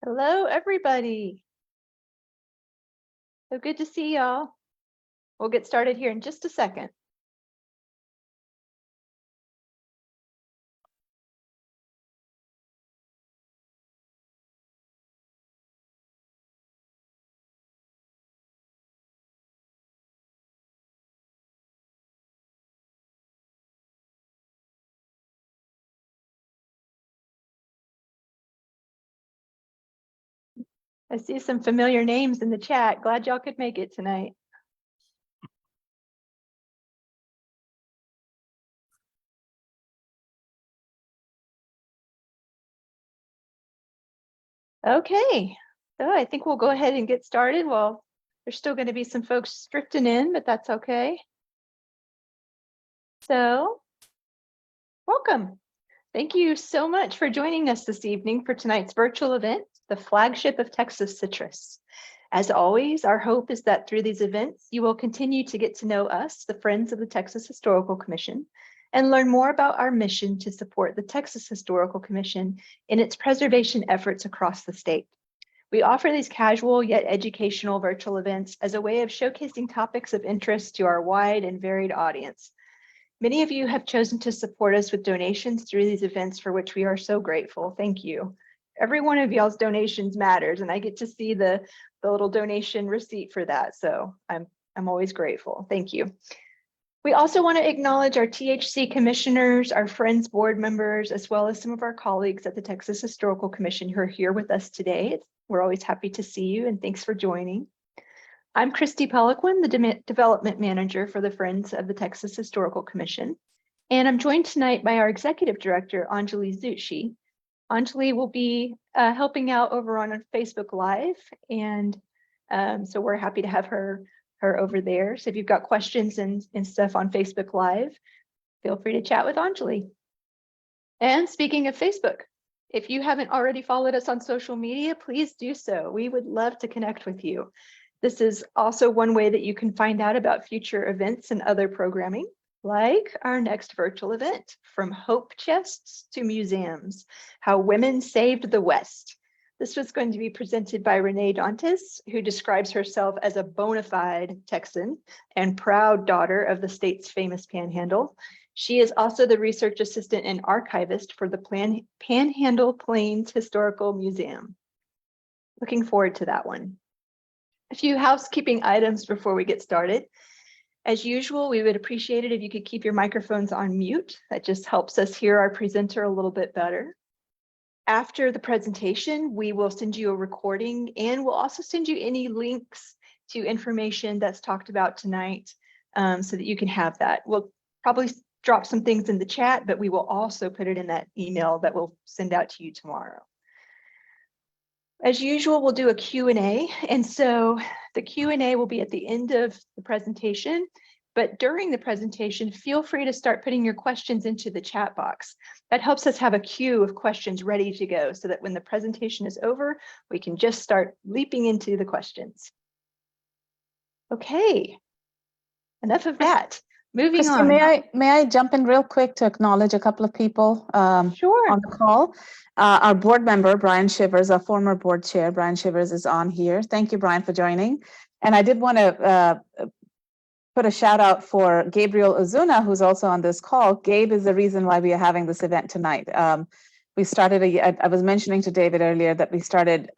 Hello, everybody. So good to see y'all. We'll get started here in just a second. I see some familiar names in the chat. Glad y'all could make it tonight. Okay, so I think we'll go ahead and get started. Well, there's still going to be some folks drifting in, but that's okay. So, welcome. Thank you so much for joining us this evening for tonight's virtual event, the Flagship of Texas Citrus. As always, our hope is that through these events, you will continue to get to know us, the Friends of the Texas Historical Commission, and learn more about our mission to support the Texas Historical Commission in its preservation efforts across the state. We offer these casual yet educational virtual events as a way of showcasing topics of interest to our wide and varied audience. Many of you have chosen to support us with donations through these events, for which we are so grateful. Thank you. Every one of y'all's donations matters, and I get to see the little donation receipt for that. So I'm always grateful. Thank you. We also want to acknowledge our THC commissioners, our Friends board members, as well as some of our colleagues at the Texas Historical Commission who are here with us today. We're always happy to see you, and thanks for joining. I'm Christy Peliquin, the Development Manager for the Friends of the Texas Historical Commission, and I'm joined tonight by our Executive Director, Anjali Zucci. Anjali will be helping out over on Facebook Live, and so we're happy to have her over there. So if you've got questions and stuff on Facebook Live, feel free to chat with Anjali. And speaking of Facebook, if you haven't already followed us on social media, please do so. We would love to connect with you. This is also one way that you can find out about future events and other programming, like our next virtual event, From Hope Chests to Museums, How Women Saved the West. This was going to be presented by Renee Dantes, who describes herself as a bona fide Texan and proud daughter of the state's famous Panhandle. She is also the research assistant and archivist for the Panhandle Plains Historical Museum. Looking forward to that one. A few housekeeping items before we get started. As usual, we would appreciate it if you could keep your microphones on mute. That just helps us hear our presenter a little bit better. After the presentation, we will send you a recording, and we'll also send you any links to information that's talked about tonight so that you can have that. We'll probably drop some things in the chat, but we will also put it in that email that we'll send out to you tomorrow. As usual, we'll do a Q&A, and so the Q&A will be at the end of the presentation, but during the presentation, feel free to start putting your questions into the chat box. That helps us have a queue of questions ready to go so that when the presentation is over, we can just start leaping into the questions. Okay, enough of that. Moving Christy, on. may I jump in real quick to acknowledge a couple of people Sure. on the call? Our board member, Brian Shivers, our former board chair, Brian Shivers, is on here. Thank you, Brian, for joining. And I did want to put a shout out for Gabriel Ozuna, who's also on this call. Gabe is the reason why we are having this event tonight. We started, I was mentioning to David earlier that we started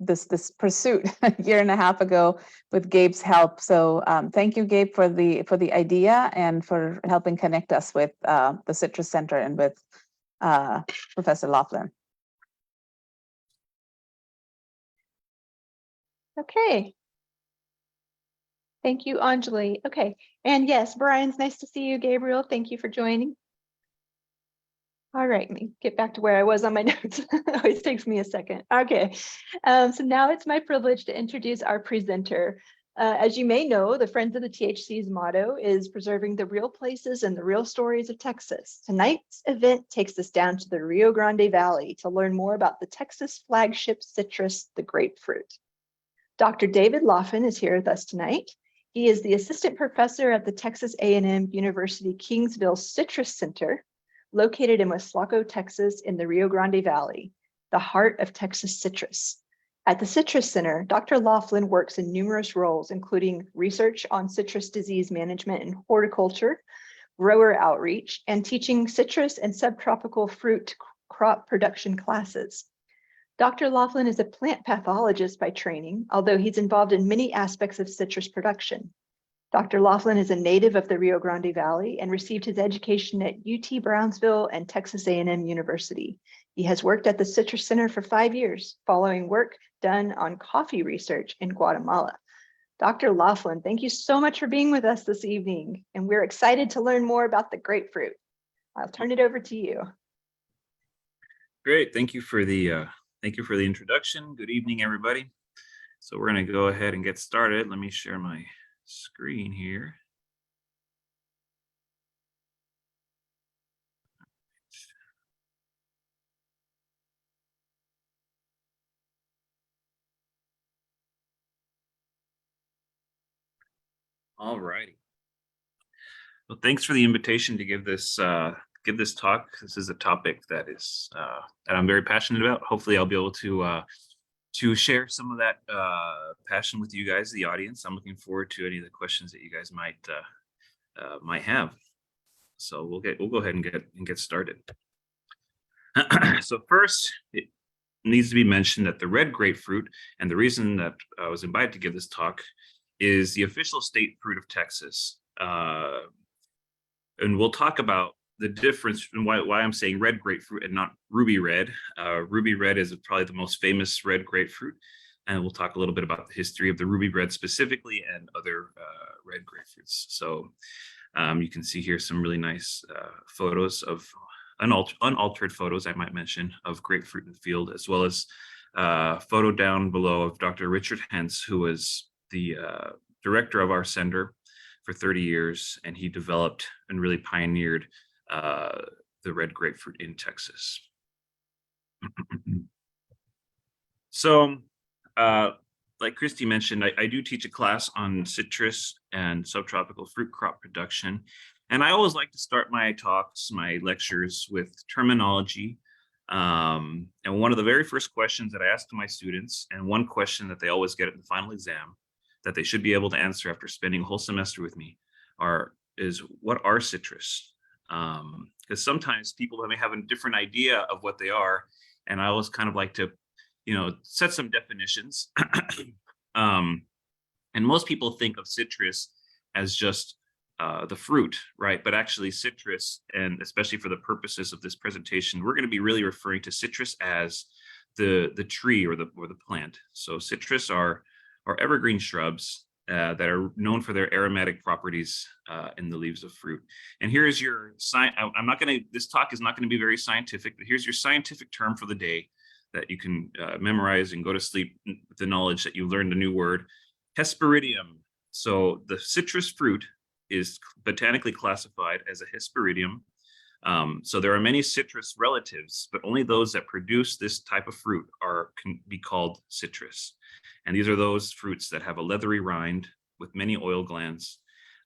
this pursuit a year and a half ago with Gabe's help. So thank you, Gabe, for the idea and for helping connect us with the Citrus Center and with Professor Laughlin. Okay. Thank you, Anjali. Okay, and yes, Brian's nice to see you, Gabriel. Thank you for joining. All right, let me get back to where I was on my notes. It always takes me a second. Okay, so now it's my privilege to introduce our presenter. As you may know, the Friends of the THC's motto is preserving the real places and the real stories of Texas. Tonight's event takes us down to the Rio Grande Valley to learn more about the Texas flagship citrus, the grapefruit. Dr. David Laughlin is here with us tonight. He is the assistant professor at the Texas A&M University Kingsville Citrus Center, located in Weslaco, Texas, in the Rio Grande Valley. the heart of Texas citrus. At the Citrus Center, Dr. Laughlin works in numerous roles, including research on citrus disease management and horticulture, grower outreach, and teaching citrus and subtropical fruit crop production classes. Dr. Laughlin is a plant pathologist by training, although he's involved in many aspects of citrus production. Dr. Laughlin is a native of the Rio Grande Valley and received his education at UT Brownsville and Texas A&M University. He has worked at the Citrus Center for 5 years, following work done on coffee research in Guatemala. Dr. Laughlin, thank you so much for being with us this evening, and we're excited to learn more about the grapefruit. I'll turn it over to you. Great, thank you for the introduction. Good evening, everybody. So we're going to go ahead and get started. Let me share my screen here. All righty. Well, thanks for the invitation to give this talk. This is a topic that I'm very passionate about. Hopefully, I'll be able to share some of that passion with you guys, the audience. I'm looking forward to any of the questions that you guys might have. So we'll go ahead and get started. So first, it needs to be mentioned that the red grapefruit, and the reason that I was invited to give this talk, is the official state fruit of Texas. And we'll talk about the difference and why I'm saying red grapefruit and not ruby red. Ruby red is probably the most famous red grapefruit. And we'll talk a little bit about the history of the ruby red specifically and other red grapefruits. So you can see here some really nice photos of unaltered photos, I might mention, of grapefruit in the field, as well as a photo down below of Dr. Richard Hentz, who was the director of our center for 30 years, and he developed and really pioneered the red grapefruit in Texas. So, like Christy mentioned, I do teach a class on citrus and subtropical fruit crop production. And I always like to start my talks, my lectures, with terminology. And one of the very first questions that I ask to my students, and one question that they always get at the final exam, that they should be able to answer after spending a whole semester with me, is what are citrus? Because sometimes people may have a different idea of what they are, and I always kind of like to, set some definitions. And most people think of citrus as just the fruit, right? But actually citrus, and especially for the purposes of this presentation, we're going to be really referring to citrus as the tree or the plant. So citrus are evergreen shrubs that are known for their aromatic properties in the leaves of fruit. And here's your this talk is not going to be very scientific, but here's your scientific term for the day that you can memorize and go to sleep with the knowledge that you learned a new word: Hesperidium. So the citrus fruit is botanically classified as a Hesperidium. So there are many citrus relatives, but only those that produce this type of fruit can be called citrus. And these are those fruits that have a leathery rind with many oil glands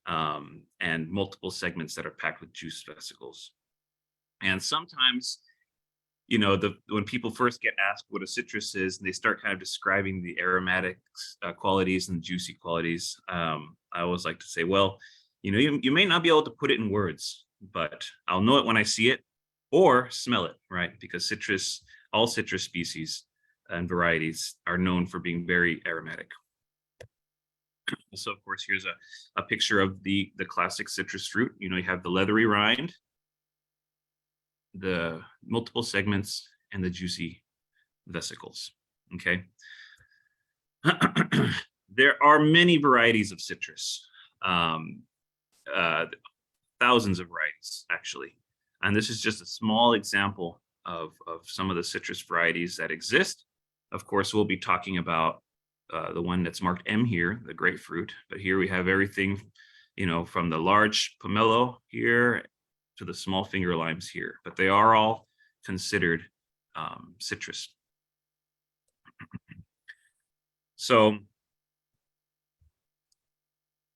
and multiple segments that are packed with juice vesicles. And sometimes, when people first get asked what a citrus is, and they start kind of describing the aromatic qualities and juicy qualities, I always like to say, well, you may not be able to put it in words, but I'll know it when I see it or smell it, right? Because all citrus species and varieties are known for being very aromatic. So, of course, here's a picture of the classic citrus fruit. You have the leathery rind, the multiple segments, and the juicy vesicles, okay? There are many varieties of citrus, thousands of varieties, actually. And this is just a small example of some of the citrus varieties that exist. Of course, we'll be talking about the one that's marked M here, the grapefruit. But here we have everything, from the large pomelo here to the small finger limes here. But they are all considered citrus. So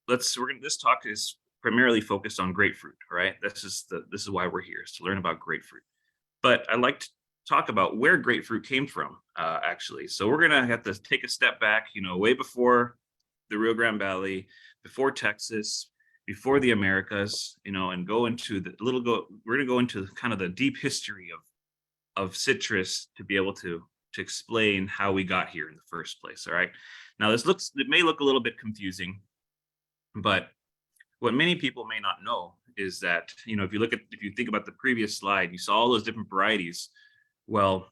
this talk is primarily focused on grapefruit, right? This is why we're here, is to learn about grapefruit. But I'd like to talk about where grapefruit came from, actually. So we're gonna have to take a step back, way before the Rio Grande Valley, before Texas, before the Americas, and go into we're gonna go into kind of the deep history of citrus to be able to explain how we got here in the first place. All right. Now it may look a little bit confusing, but what many people may not know is that, if you think about the previous slide, you saw all those different varieties. Well,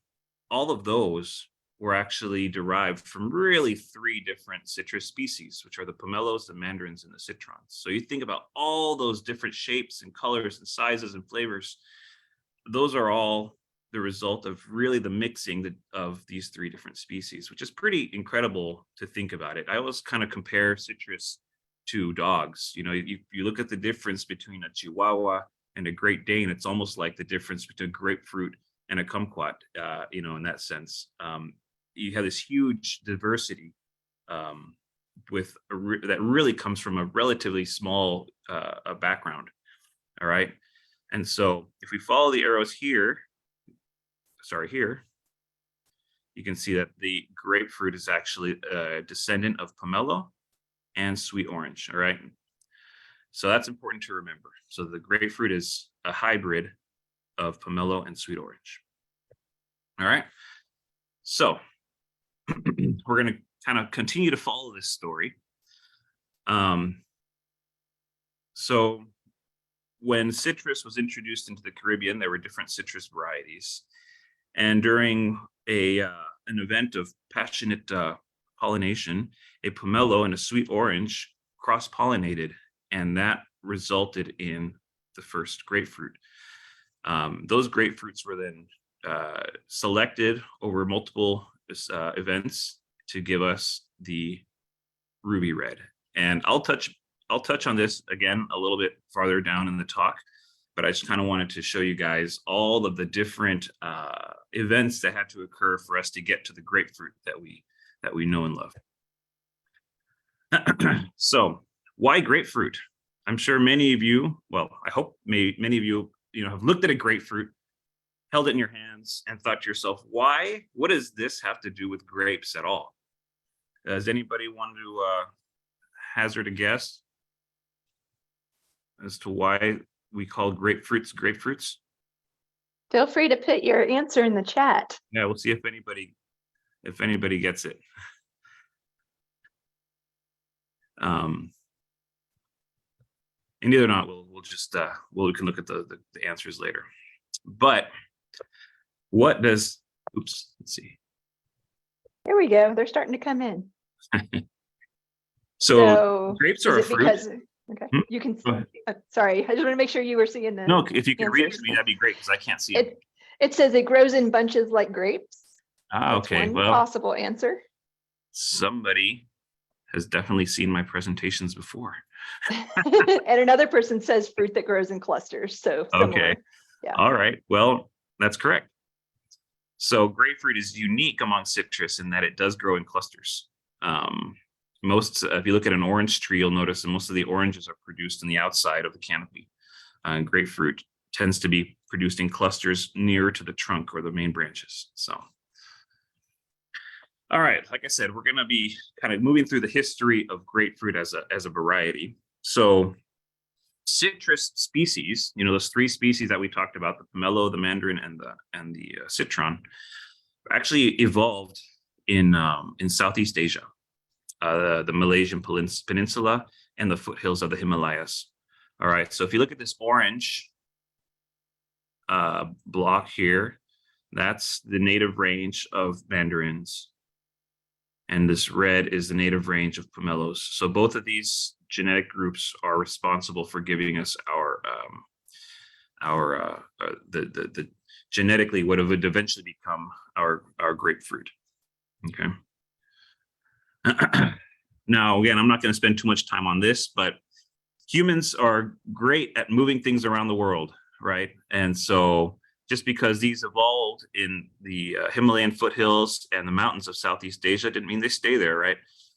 all of those were actually derived from really 3 different citrus species, which are the pomelos, the mandarins, and the citrons. So you think about all those different shapes and colors and sizes and flavors. Those are all the result of really the mixing of these 3 different species, which is pretty incredible to think about it. I always kind of compare citrus to dogs. You look at the difference between a Chihuahua and a Great Dane, it's almost like the difference between a grapefruit and a kumquat, in that sense. You have this huge diversity that really comes from a relatively small background. All right. And so if we follow the arrows here, you can see that the grapefruit is actually a descendant of pomelo and sweet orange. All right. So that's important to remember. So the grapefruit is a hybrid of pomelo and sweet orange. All right. So we're going to kind of continue to follow this story. So when citrus was introduced into the Caribbean, there were different citrus varieties. And during an event of passionate pollination, a pomelo and a sweet orange cross-pollinated, and that resulted in the first grapefruit. Those grapefruits were then selected over multiple events to give us the ruby red. And I'll touch on this again a little bit farther down in the talk, but I just kind of wanted to show you guys all of the different events that had to occur for us to get to the grapefruit that we know and love. So why grapefruit? I'm sure many of you, I hope many of you, have looked at a grapefruit, held it in your hands, and thought to yourself, why? What does this have to do with grapes at all? Does anybody want to hazard a guess as to why we call grapefruits? Feel free to put your answer in the chat. Yeah, we'll see if anybody gets it. And either or not, we'll just we can look at the answers later. But what does? Oops. Let's see. There we go. They're starting to come in. So grapes are a fruit. Okay, you can. Sorry, I just want to make sure you were seeing the. No, if you could read it to me, that'd be great because I can't see it. It says it grows in bunches like grapes. Okay. That's one possible answer. Somebody has definitely seen my presentations before. And another person says fruit that grows in clusters. So similar. Okay. Yeah. All right. Well, that's correct. So grapefruit is unique among citrus in that it does grow in clusters. If you look at an orange tree, you'll notice that most of the oranges are produced in the outside of the canopy. Grapefruit tends to be produced in clusters nearer to the trunk or the main branches. So, all right, like I said, we're going to be kind of moving through the history of grapefruit as a variety. So citrus species, those 3 species that we talked about, the pomelo, the mandarin, and the citron, actually evolved in Southeast Asia, the Malaysian Peninsula and the foothills of the Himalayas. All right, so if you look at this orange block here, that's the native range of mandarins. And this red is the native range of pomelos. So both of these genetic groups are responsible for giving us the genetically what would eventually become our grapefruit. Okay. Now, again, I'm not going to spend too much time on this, but humans are great at moving things around the world, right? And so just because these evolved in the Himalayan foothills and the mountains of Southeast Asia didn't mean they stay there, right?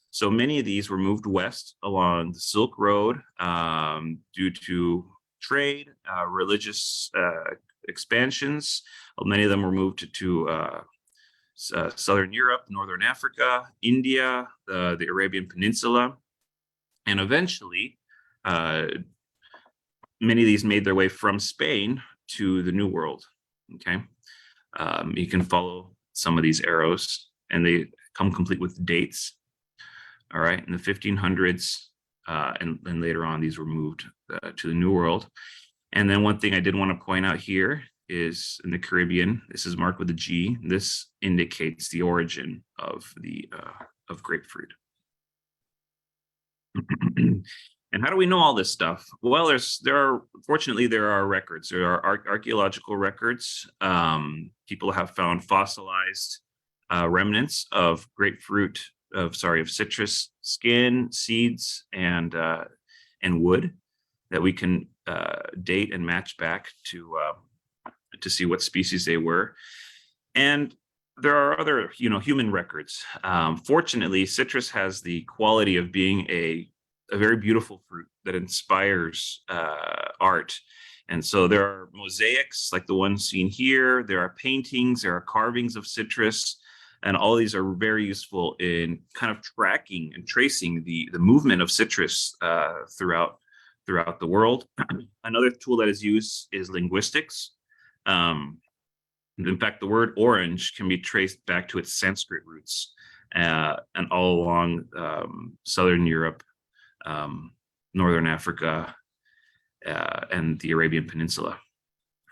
So many of these were moved west along the Silk Road due to trade, religious expansions. Many of them were moved to Southern Europe, Northern Africa, India, the Arabian Peninsula, and eventually many of these made their way from Spain to the New World. Okay, you can follow some of these arrows, and they come complete with dates. All right, in the 1500s, and later on, these were moved to the New World. And then one thing I did want to point out here is in the Caribbean, this is marked with a G. This indicates the origin of the of grapefruit. And how do we know all this stuff? Well, fortunately there are records. There are archaeological records. People have found fossilized remnants of grapefruit, of citrus skin, seeds, and wood that we can date and match back to see what species they were. And there are other, human records. Fortunately, citrus has the quality of being a very beautiful fruit that inspires art. And so there are mosaics like the one seen here. There are paintings, there are carvings of citrus, and all these are very useful in kind of tracking and tracing the movement of citrus throughout the world. Another tool that is used is linguistics. In fact, the word orange can be traced back to its Sanskrit roots, and all along Southern Europe, Northern Africa, and the Arabian Peninsula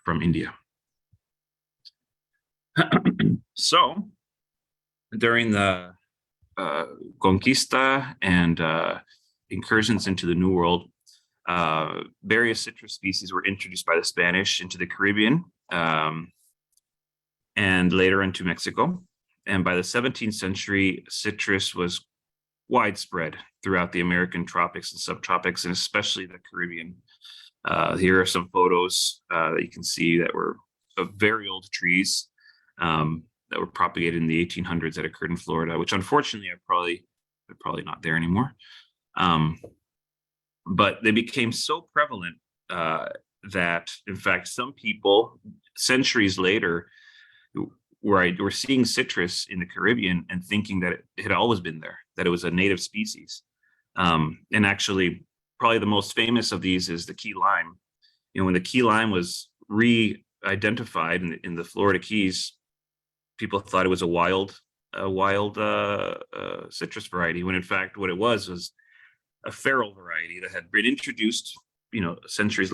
from India. So during the Conquista and incursions into the New World, various citrus species were introduced by the Spanish into the Caribbean, and later into Mexico. And by the 17th century, citrus was widespread throughout the American tropics and subtropics, and especially the Caribbean. Here are some photos that you can see that were of very old trees that were propagated in the 1800s that occurred in Florida, which unfortunately they're probably not there anymore. But they became so prevalent that, in fact, some people centuries later were seeing citrus in the Caribbean and thinking that it had always been there, that it was a native species. And actually, probably the most famous of these is the key lime. When the key lime was re-identified in the Florida Keys, people thought it was a wild citrus variety, when in fact what it was a feral variety that had been introduced, centuries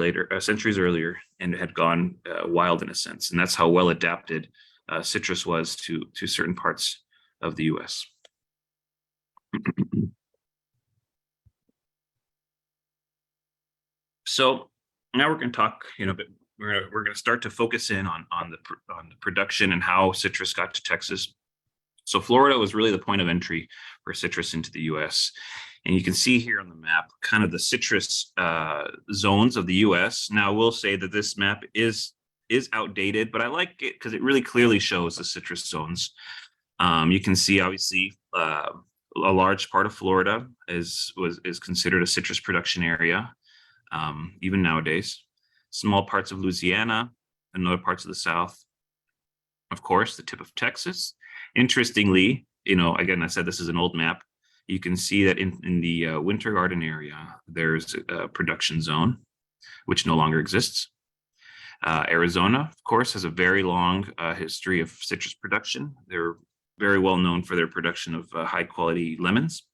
earlier, and had gone wild in a sense. And that's how well adapted citrus was to certain parts of the U.S. So now we're going to talk, but we're going to start to focus in on the production and how citrus got to Texas. So Florida was really the point of entry for citrus into the U.S. And you can see here on the map kind of the citrus zones of the U.S. Now, I will say that this map is outdated, but I like it because it really clearly shows the citrus zones. You can see, obviously, a large part of Florida is considered a citrus production area, even nowadays. Small parts of Louisiana and other parts of the South. Of course, the tip of Texas. Interestingly, again, I said this is an old map. You can see that in the Winter Garden area, there's a production zone, which no longer exists. Arizona, of course, has a very long history of citrus production. They're very well known for their production of high quality lemons.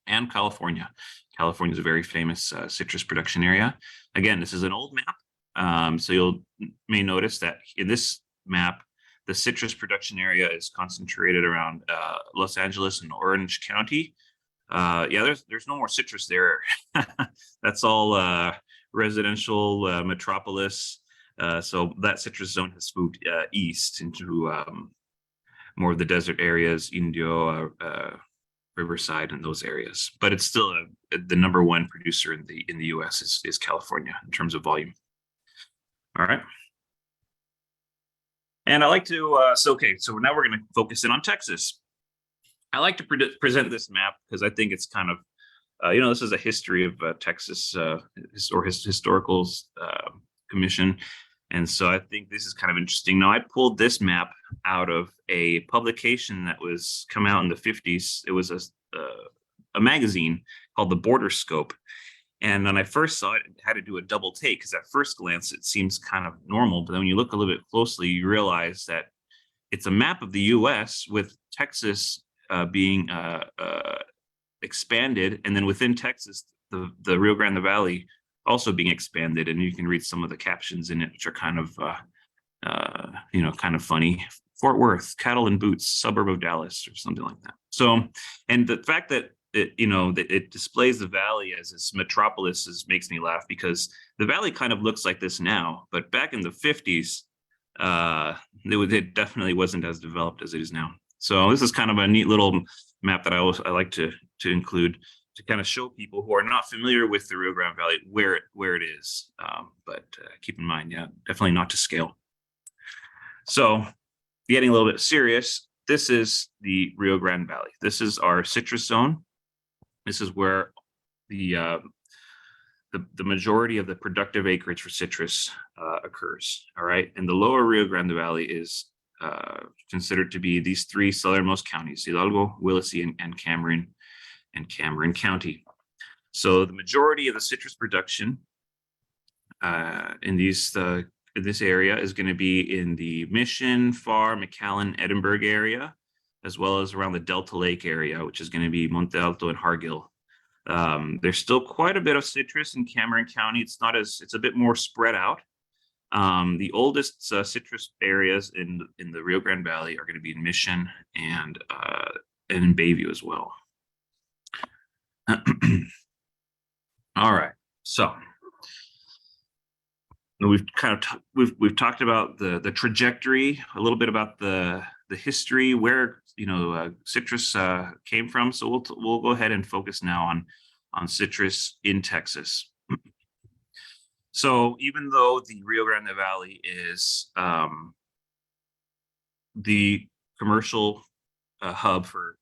And California. California is a very famous citrus production area. Again, this is an old map. So you may notice that in this map, the citrus production area is concentrated around Los Angeles and Orange County. There's no more citrus there. That's all residential metropolis. So that citrus zone has moved east into more of the desert areas, Indio, Riverside, and those areas. But it's still the number one producer in the U.S. is California in terms of volume. All right. And I like to, so now we're going to focus in on Texas. I like to present this map because I think it's kind of, this is a history of Texas or historical commission. And so I think this is kind of interesting. Now, I pulled this map out of a publication that was come out in the 50s. It was a magazine called the Border Scope. And when I first saw it, I had to do a double take because at first glance, it seems kind of normal. But then when you look a little bit closely, you realize that it's a map of the US with Texas being expanded. And then within Texas, the Rio Grande Valley also being expanded. And you can read some of the captions in it, which are kind of, kind of funny. Fort Worth, cattle and boots, suburb of Dallas, or something like that. So, and the fact that it displays the valley as this metropolis makes me laugh, because the valley kind of looks like this now, but back in the 50s, it definitely wasn't as developed as it is now. So this is kind of a neat little map that I like to include to kind of show people who are not familiar with the Rio Grande Valley where it is. But keep in mind, yeah, definitely not to scale. So getting a little bit serious, this is the Rio Grande Valley. This is our citrus zone. This is where the majority of the productive acreage for citrus occurs. All right, and the lower Rio Grande Valley is considered to be these three southernmost counties: Hidalgo, Willacy, and Cameron County. So the majority of the citrus production in this area is going to be in the Mission, Far, McAllen, Edinburgh area, as well as around the Delta Lake area, which is going to be Monte Alto and Hargill. There's still quite a bit of citrus in Cameron County. It's a bit more spread out. The oldest citrus areas in the Rio Grande Valley are going to be in Mission and in Bayview as well. All right, so we've we've talked about the trajectory, a little bit about the history, where citrus came from. So we'll go ahead and focus now on citrus in Texas. So even though the Rio Grande Valley is the commercial hub for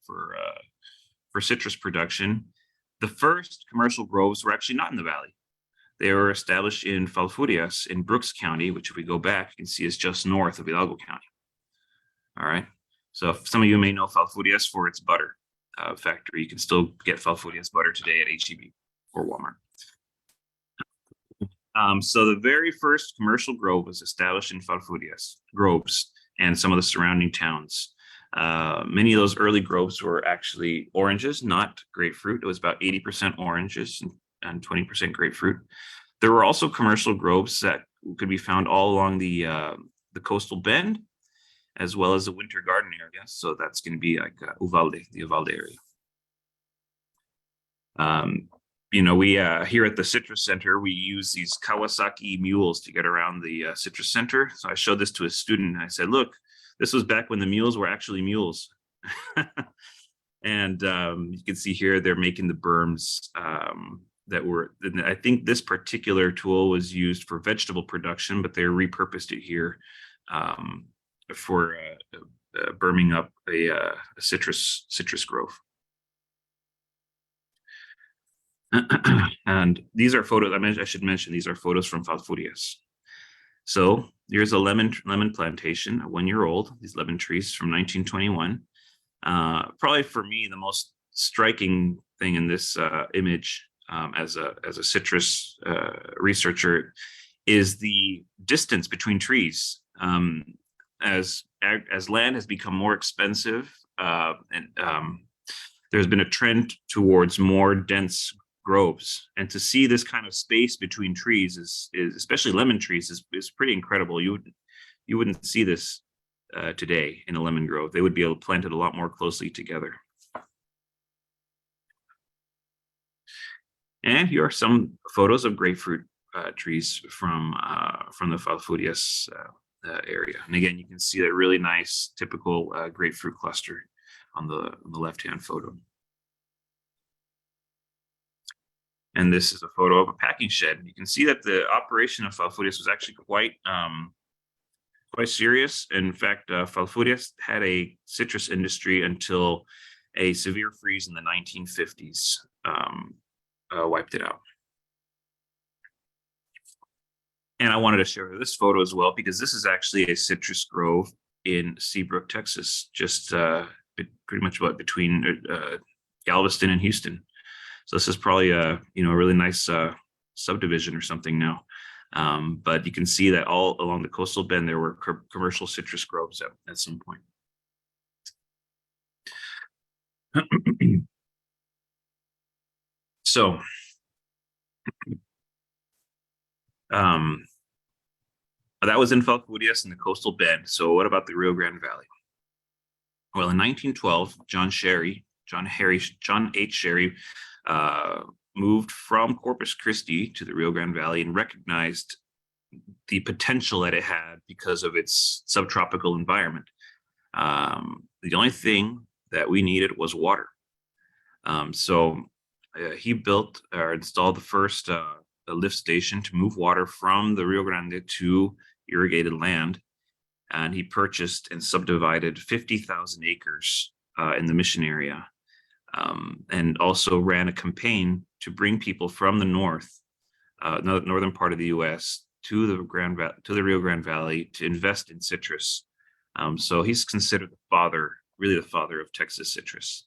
citrus production, the first commercial groves were actually not in the valley. They were established in Falfurrias in Brooks County, which if we go back, you can see is just north of Hidalgo County. All right. So some of you may know Falfurrias for its butter factory. You can still get Falfurrias butter today at H-E-B or Walmart. So the very first commercial grove was established in Falfurrias groves and some of the surrounding towns. Many of those early groves were actually oranges, not grapefruit. It was about 80% oranges and 20% grapefruit. There were also commercial groves that could be found all along the coastal bend, as well as the winter garden area. So that's going to be like Uvalde, the Uvalde area. We here at the Citrus Center, we use these Kawasaki mules to get around the Citrus Center. So I showed this to a student and I said, look, this was back when the mules were actually mules. And you can see here, they're making the berms I think this particular tool was used for vegetable production, but they repurposed it here for berming up a citrus grove. And these are photos. I should mention these are photos from Falfurrias. So here's a lemon plantation, a 1-year-old. These lemon trees from 1921. Probably for me, the most striking thing in this image as a citrus researcher is the distance between trees. As land has become more expensive, and there's been a trend towards more dense groves, and to see this kind of space between trees is especially lemon trees is pretty incredible. You wouldn't see this today in a lemon grove. They would be able to plant it a lot more closely together. And here are some photos of grapefruit trees from the Falfurrias area. And again, you can see that really nice, typical grapefruit cluster on the left-hand photo. And this is a photo of a packing shed. You can see that the operation of Falfurrias was actually quite serious. In fact, Falfurrias had a citrus industry until a severe freeze in the 1950s wiped it out. And I wanted to share this photo as well, because this is actually a citrus grove in Seabrook, Texas, just pretty much about between Galveston and Houston. So this is probably a really nice subdivision or something now. But you can see that all along the coastal bend there were commercial citrus groves at some point. So that was in Falcoudias in the coastal bend. So what about the Rio Grande Valley? Well, in 1912, John H. Sherry moved from Corpus Christi to the Rio Grande Valley and recognized the potential that it had because of its subtropical environment. The only thing that we needed was water. So he built or installed the first lift station to move water from the Rio Grande to irrigated land. And he purchased and subdivided 50,000 acres in the mission area, and also ran a campaign to bring people from the northern part of the U.S. to the Rio Grande Valley to invest in citrus. So he's considered really the father of Texas citrus.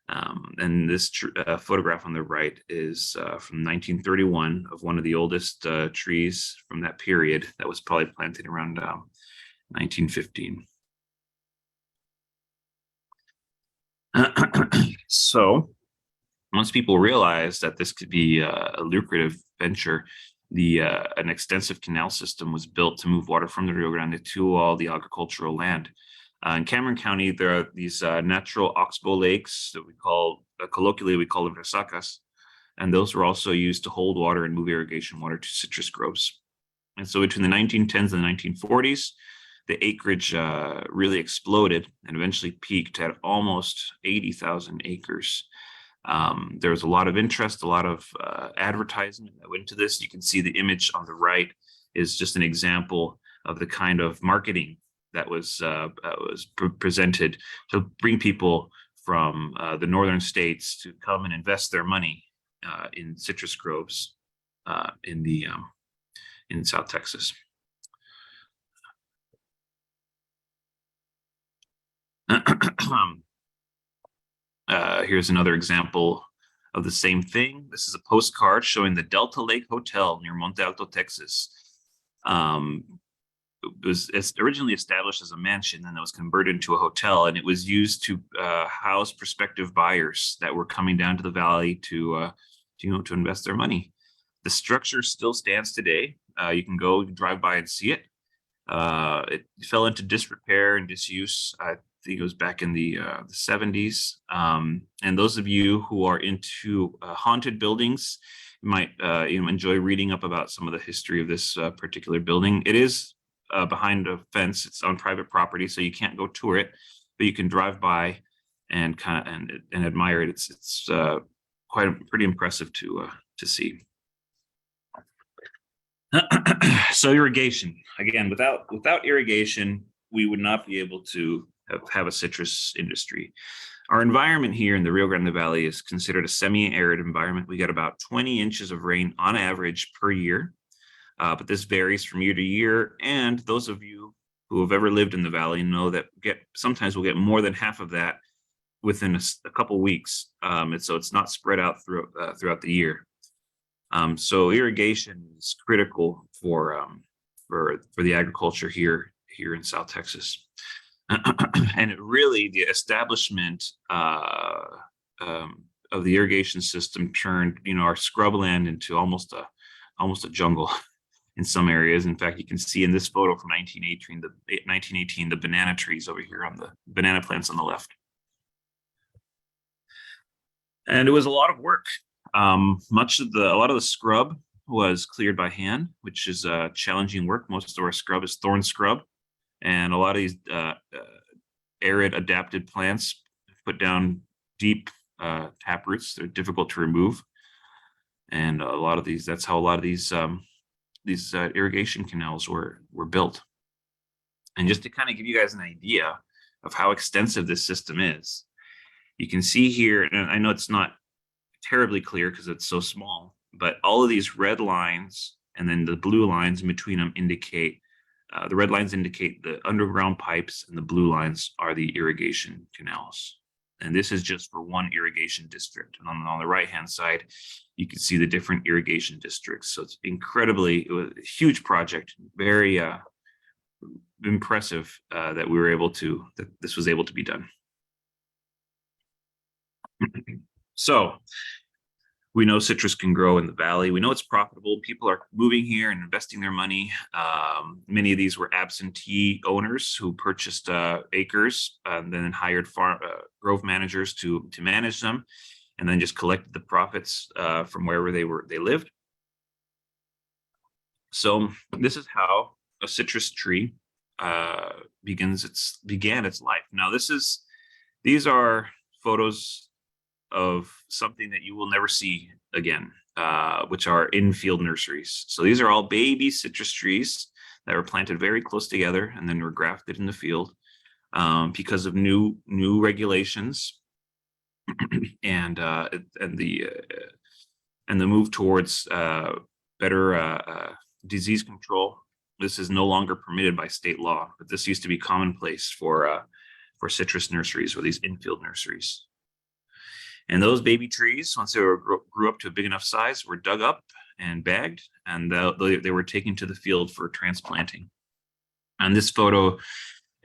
And this photograph on the right is from 1931 of one of the oldest trees from that period that was probably planted around 1915. So once people realized that this could be a lucrative venture, an extensive canal system was built to move water from the Rio Grande to all the agricultural land. In Cameron County, there are these natural oxbow lakes that colloquially we call them resacas, and those were also used to hold water and move irrigation water to citrus groves. And so between the 1910s and the 1940s, the acreage really exploded and eventually peaked at almost 80,000 acres. There was a lot of interest, a lot of advertisement that went into this. You can see the image on the right is just an example of the kind of marketing that was presented to bring people from the northern states to come and invest their money in citrus groves in South Texas. Here's another example of the same thing. This is a postcard showing the Delta Lake Hotel near Monte Alto, Texas. It's originally established as a mansion, and it was converted into a hotel, and it was used to house prospective buyers that were coming down to the valley to invest their money. The structure still stands today. You can go drive by and see it. It fell into disrepair and disuse. I think it was back in the 70s. And those of you who are into haunted buildings might enjoy reading up about some of the history of this particular building. It is behind a fence. It's on private property, so you can't go tour it, but you can drive by and admire it. It's pretty impressive to see. So irrigation, again, without irrigation, we would not be able to have a citrus industry. Our environment here in the Rio Grande Valley is considered a semi-arid environment. We get about 20 inches of rain on average per year, but this varies from year to year. And those of you who have ever lived in the valley know that sometimes we'll get more than half of that within a couple weeks. And so it's not spread out throughout the year. So irrigation is critical for the agriculture here in South Texas. And the establishment of the irrigation system turned our scrubland into almost a jungle in some areas. In fact, you can see in this photo from 1918 the banana trees over here on the banana plants on the left. And it was a lot of work. A lot of the scrub was cleared by hand, which is challenging work. Most of our scrub is thorn scrub, and a lot of these arid adapted plants put down deep tap roots. They're difficult to remove, and that's how a lot of these irrigation canals were built. And just to kind of give you guys an idea of how extensive this system is, you can see here, and I know it's not terribly clear because it's so small, but all of these red lines And then the blue lines in between them indicate, the red lines indicate the underground pipes, and the blue lines are the irrigation canals. And this is just for one irrigation district. And on the right-hand side, you can see the different irrigation districts. So it's it was a huge project, very impressive that this was able to be done. So we know citrus can grow in the valley. We know it's profitable. People are moving here and investing their money. Many of these were absentee owners who purchased acres and then hired grove managers to manage them, and then just collected the profits from wherever they lived. So this is how a citrus tree began its life. Now these are photos of something that you will never see again, which are in-field nurseries. So these are all baby citrus trees that were planted very close together and then were grafted in the field because of new regulations and the move towards better disease control. This is no longer permitted by state law, but this used to be commonplace for citrus nurseries, or these in-field nurseries. And those baby trees, once they grew up to a big enough size, were dug up and bagged, and they were taken to the field for transplanting. And this photo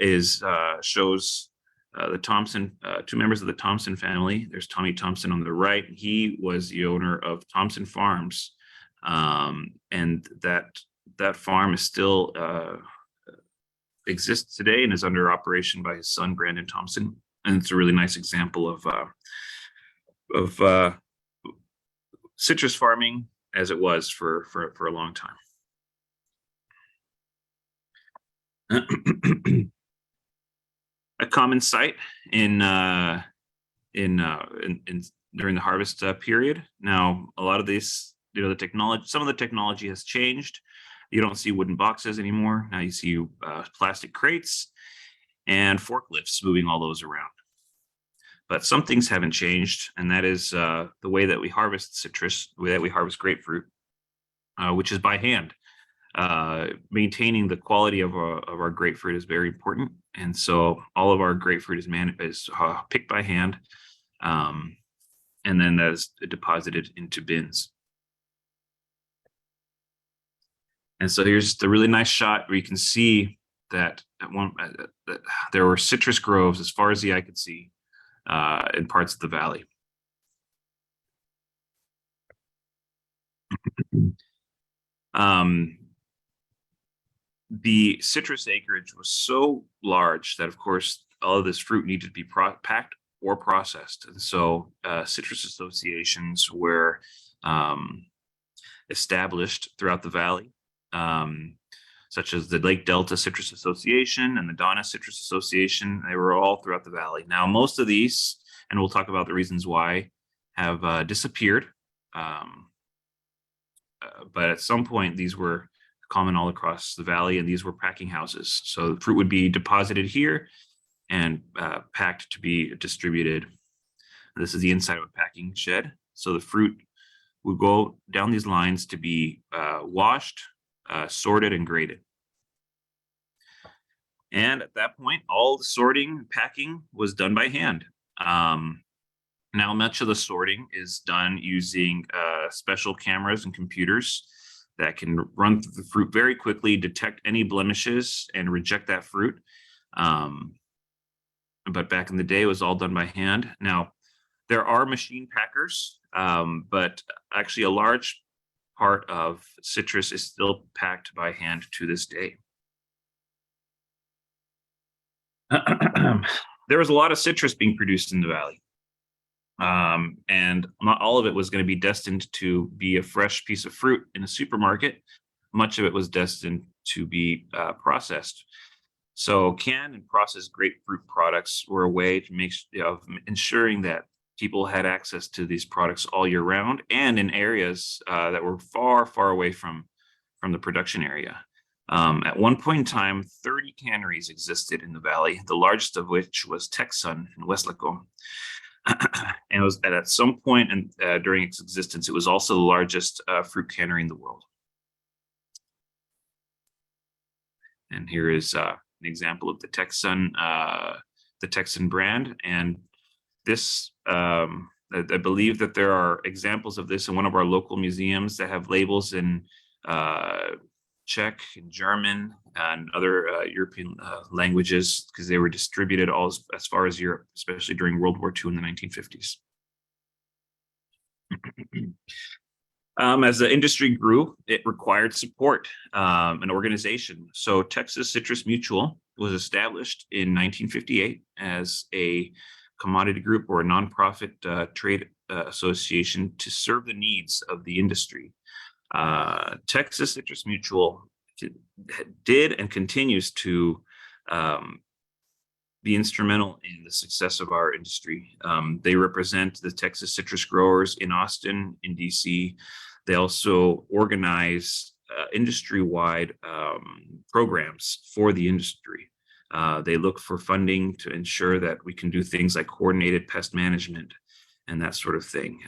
shows the Thompson, two members of the Thompson family. There's Tommy Thompson on the right. He was the owner of Thompson Farms, and that farm is still exists today and is under operation by his son Brandon Thompson. And it's a really nice example of citrus farming as it was for a long time. A common sight in during the harvest period. Now, a lot of these, some of the technology has changed. You don't see wooden boxes anymore. Now you see plastic crates and forklifts moving all those around. But some things haven't changed, and that is the way that we harvest citrus, the way that we harvest grapefruit, which is by hand. Maintaining the quality of our grapefruit is very important, and so all of our grapefruit is picked by hand, and then that is deposited into bins. And so here's the really nice shot where you can see that there were citrus groves as far as the eye could see in parts of the valley. The citrus acreage was so large that, of course, all of this fruit needed to be packed or processed. And so citrus associations were established throughout the valley, such as the Lake Delta Citrus Association and the Donna Citrus Association. They were all throughout the valley. Now, most of these, and we'll talk about the reasons why, have disappeared. But at some point, these were common all across the valley, and these were packing houses. So the fruit would be deposited here and packed to be distributed. This is the inside of a packing shed. So the fruit would go down these lines to be washed, sorted, and graded. And at that point, all the sorting and packing was done by hand. Now, much of the sorting is done using special cameras and computers that can run through the fruit very quickly, detect any blemishes, and reject that fruit. But back in the day, it was all done by hand. Now, there are machine packers, but actually a large part of citrus is still packed by hand to this day. There was a lot of citrus being produced in the valley. And not all of it was going to be destined to be a fresh piece of fruit in a supermarket. Much of it was destined to be processed. So canned and processed grapefruit products were a way to of ensuring that people had access to these products all year round, and in areas that were far, far away from the production area. At one point in time, 30 canneries existed in the valley, the largest of which was Texan in Westlaco. And it was at some point during its existence, it was also the largest fruit cannery in the world. And here is an example of the Texan brand. And this, I believe that there are examples of this in one of our local museums that have labels in Czech and German and other European languages, because they were distributed all as far as Europe, especially during World War II in the 1950s. As the industry grew, it required support and organization. So Texas Citrus Mutual was established in 1958 as a commodity group or a nonprofit trade association to serve the needs of the industry. Texas Citrus Mutual did and continues to be instrumental in the success of our industry. They represent the Texas citrus growers in Austin, in DC. They also organize industry-wide programs for the industry. They look for funding to ensure that we can do things like coordinated pest management and that sort of thing.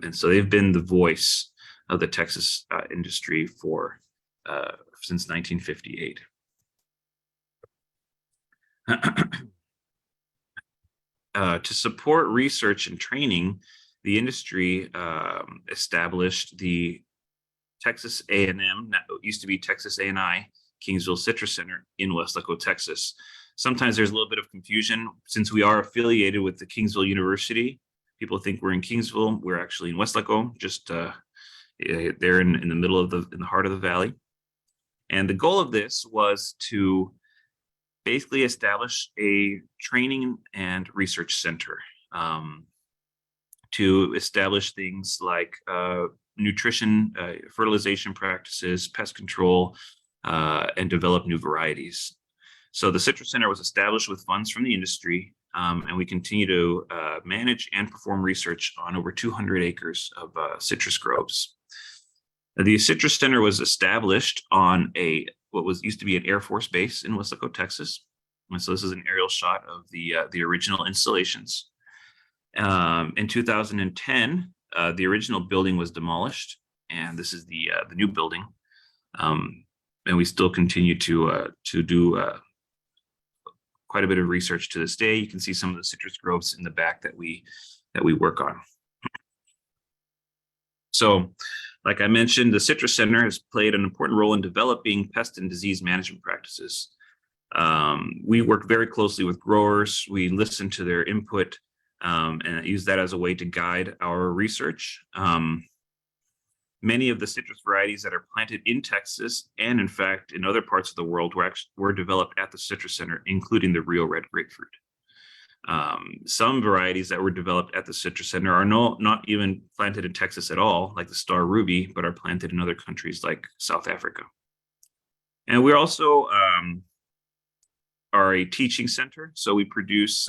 And so they've been the voice of the Texas industry for since 1958. To support research and training, the industry established the Texas A&M, that used to be Texas A&I, Kingsville Citrus Center in Weslaco, Texas. Sometimes there's a little bit of confusion since we are affiliated with the Kingsville University. People think we're in Kingsville. We're actually in Weslaco, just there in the middle of in the heart of the valley. And the goal of this was to basically establish a training and research center to establish things like nutrition, fertilization practices, pest control, and develop new varieties. So the Citrus Center was established with funds from the industry, and we continue to manage and perform research on over 200 acres of citrus groves. The Citrus Center was established on what used to be an Air Force base in Weslaco, Texas. And so this is an aerial shot of the original installations. In 2010, the original building was demolished, and this is the new building. And we still continue to do quite a bit of research to this day. You can see some of the citrus groves in the back that we work on. So, like I mentioned, the Citrus Center has played an important role in developing pest and disease management practices. We work very closely with growers. We listen to their input and use that as a way to guide our research. Many of the citrus varieties that are planted in Texas and, in fact, in other parts of the world were developed at the Citrus Center, including the Rio Red grapefruit. Some varieties that were developed at the Citrus Center are not even planted in Texas at all, like the Star Ruby, but are planted in other countries like South Africa. And we're also are a teaching center. So we produce,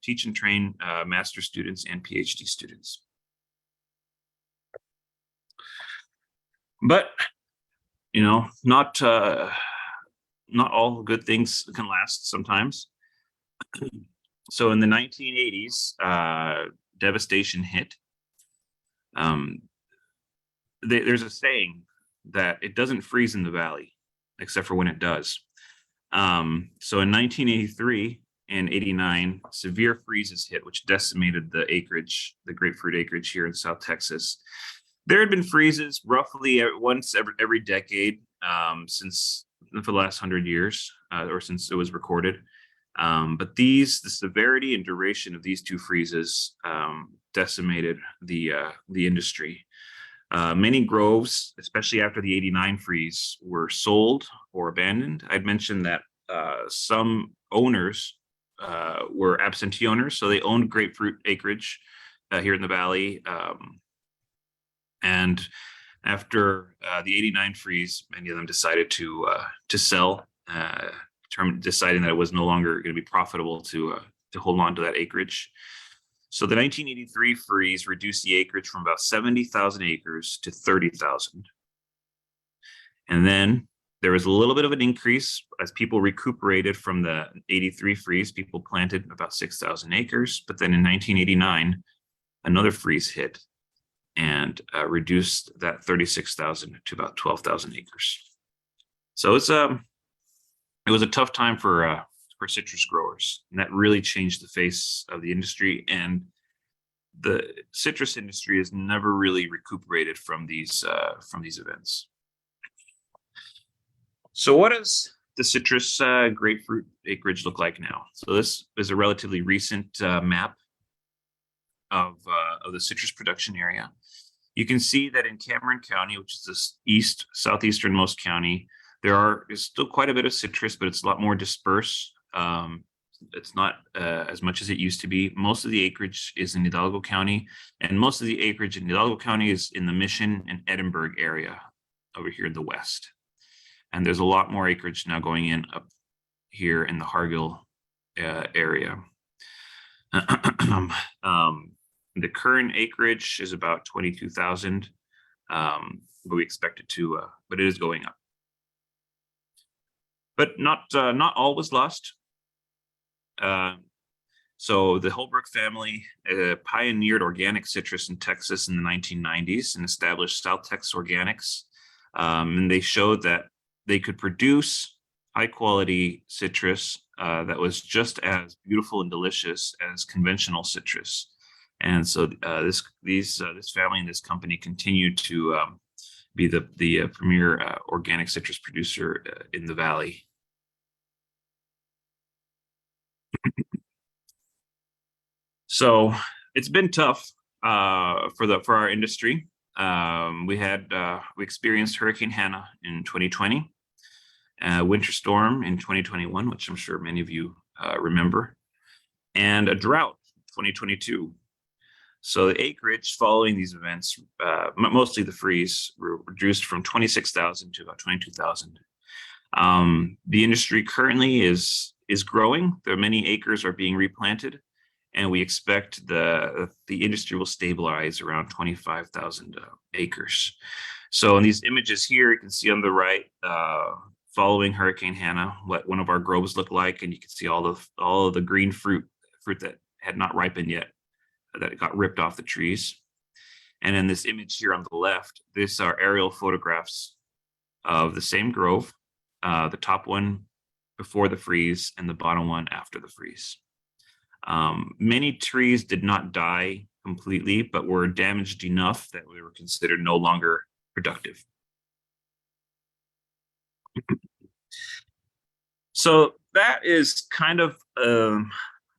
teach and train master students and PhD students. But, you know, not all good things can last sometimes. So in the 1980s, devastation hit. There's a saying that it doesn't freeze in the valley, except for when it does. So in 1983 and 89, severe freezes hit, which decimated the acreage, the grapefruit acreage here in South Texas. There had been freezes roughly once every decade since for the last 100 years, or since it was recorded. But the severity and duration of these two freezes decimated the industry. Many groves, especially after the 89 freeze, were sold or abandoned. I'd mentioned that some owners were absentee owners, so they owned grapefruit acreage here in the valley. And after the 89 freeze, many of them decided to sell, deciding that it was no longer going to be profitable to hold on to that acreage. So the 1983 freeze reduced the acreage from about 70,000 acres to 30,000. And then there was a little bit of an increase as people recuperated from the 83 freeze. People planted about 6,000 acres. But then in 1989, another freeze hit and reduced that 36,000 to about 12,000 acres. So it's it was a tough time for citrus growers, and that really changed the face of the industry. And the citrus industry has never really recuperated from these events. So what does the citrus grapefruit acreage look like now? So this is a relatively recent map of the citrus production area. You can see that in Cameron County, which is the southeasternmost county, is still quite a bit of citrus, but it's a lot more dispersed. It's not as much as it used to be. Most of the acreage is in Hidalgo County, and most of the acreage in Hidalgo County is in the Mission and Edinburgh area over here in the west. And there's a lot more acreage now going in up here in the Hargill area. The current acreage is about 22,000, but we expect it to, but it is going up. But not all was lost. So the Holbrook family pioneered organic citrus in Texas in the 1990s and established South Texas Organics. And they showed that they could produce high quality citrus that was just as beautiful and delicious as conventional citrus. And so this family and this company continue to be the premier organic citrus producer in the valley. So it's been tough for our industry. We experienced Hurricane Hannah in 2020, winter storm in 2021, which I'm sure many of you remember, and a drought in 2022. So the acreage following these events, mostly the freeze, were reduced from 26,000 to about 22,000. The industry currently is growing. There are many acres are being replanted, and we expect the industry will stabilize around 25,000 acres. So in these images here, you can see on the right, following Hurricane Hannah, what one of our groves looked like, and you can see all of the green fruit that had not ripened yet, that got ripped off the trees. And in this image here on the left, these are aerial photographs of the same grove, the top one before the freeze and the bottom one after the freeze. Many trees did not die completely, but were damaged enough that they were considered no longer productive. So that is kind of a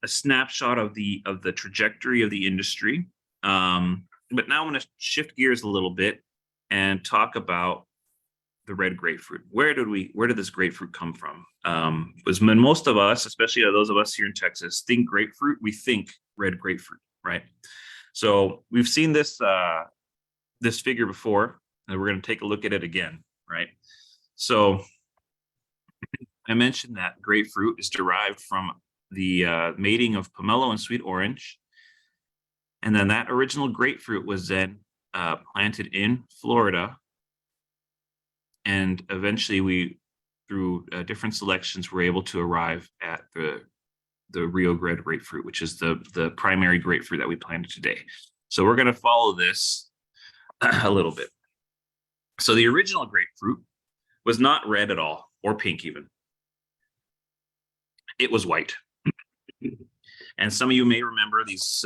snapshot of the trajectory of the industry. But now I'm going to shift gears a little bit and talk about the red grapefruit. Where did this grapefruit come from? Because when most of us, especially those of us here in Texas, think grapefruit, we think red grapefruit, right? So we've seen this figure before, and we're going to take a look at it again, right? So I mentioned that grapefruit is derived from the mating of pomelo and sweet orange. And then that original grapefruit was then planted in Florida. And eventually we, through different selections, were able to arrive at the Rio Grande grapefruit, which is the primary grapefruit that we planted today. So we're going to follow this a little bit. So the original grapefruit was not red at all, or pink even. It was white. And some of you may remember these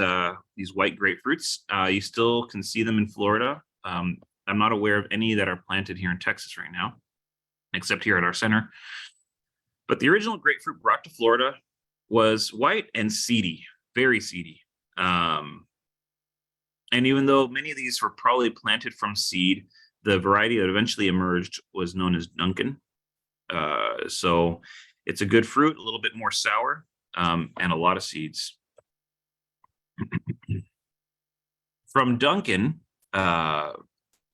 white grapefruits. You still can see them in Florida. I'm not aware of any that are planted here in Texas right now, except here at our center. But the original grapefruit brought to Florida was white and seedy, very seedy. And even though many of these were probably planted from seed, the variety that eventually emerged was known as Duncan. So it's a good fruit, a little bit more sour, and a lot of seeds. From Duncan,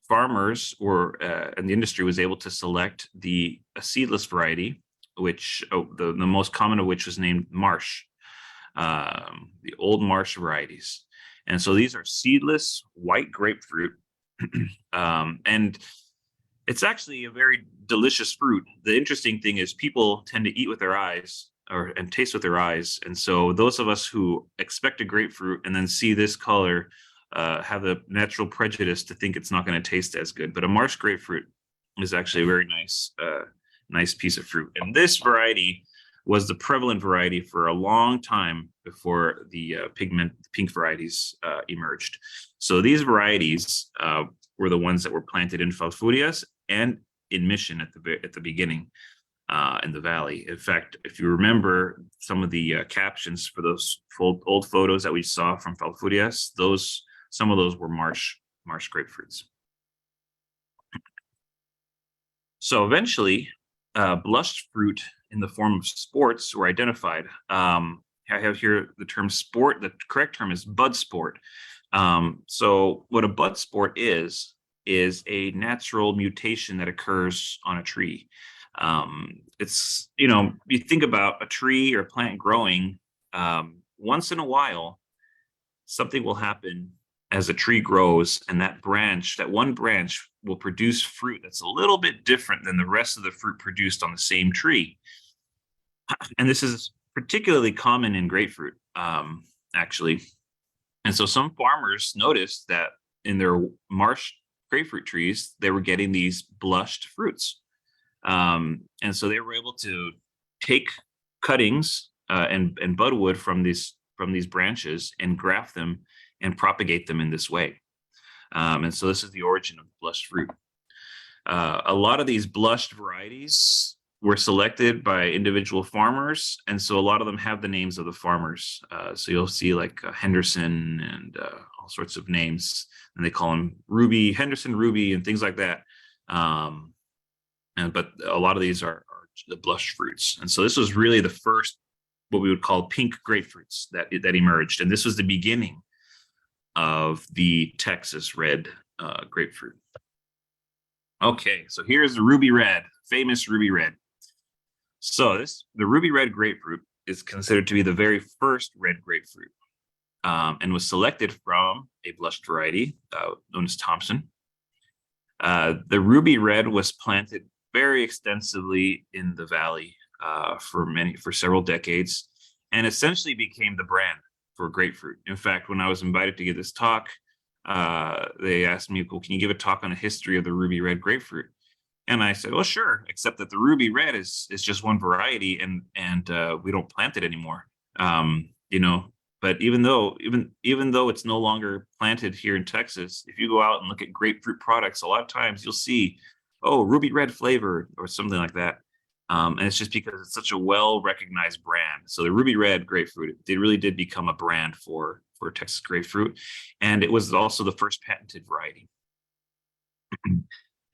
farmers and the industry was able to select a seedless variety, which the most common of which was named Marsh, the old Marsh varieties. And so these are seedless white grapefruit. And it's actually a very delicious fruit. The interesting thing is people tend to eat with their eyes and taste with their eyes. And so those of us who expect a grapefruit and then see this color have a natural prejudice to think it's not going to taste as good. But a Marsh grapefruit is actually a very nice nice piece of fruit. And this variety was the prevalent variety for a long time before the pink varieties emerged. So these varieties were the ones that were planted in Falfurrias and in Mission at the beginning in the valley. In fact, if you remember some of the captions for those old photos that we saw from Falfurrias, some of those were marsh grapefruits. So eventually, blushed fruit in the form of sports were identified. I have here the term sport. The correct term is bud sport. So what a bud sport is a natural mutation that occurs on a tree. It's, you think about a tree or a plant growing, once in a while, something will happen as a tree grows, and that one branch will produce fruit that's a little bit different than the rest of the fruit produced on the same tree. And this is particularly common in grapefruit, actually. And so some farmers noticed that in their marsh grapefruit trees, they were getting these blushed fruits. And so they were able to take cuttings and budwood from these branches and graft them and propagate them in this way. And so this is the origin of blushed fruit. A lot of these blushed varieties were selected by individual farmers, and so a lot of them have the names of the farmers. So you'll see like Henderson and all sorts of names, and they call them Ruby, Henderson Ruby, and things like that. But a lot of these are the blushed fruits, and so this was really the first, what we would call pink grapefruits that emerged, and this was the beginning of the Texas red grapefruit. Okay, so here's the ruby red, famous ruby red. So the ruby red grapefruit is considered to be the very first red grapefruit, and was selected from a blushed variety known as Thompson. The ruby red was planted very extensively in the valley for several decades, and essentially became the brand for grapefruit. In fact, when I was invited to give this talk, they asked me, well, can you give a talk on the history of the ruby red grapefruit? And I said, well, sure, except that the ruby red is just one variety, and we don't plant it anymore. But even though it's no longer planted here in Texas, if you go out and look at grapefruit products, a lot of times you'll see, oh, ruby red flavor or something like that. And it's just because it's such a well-recognized brand. So the ruby red grapefruit, it really did become a brand for Texas grapefruit. And it was also the first patented variety.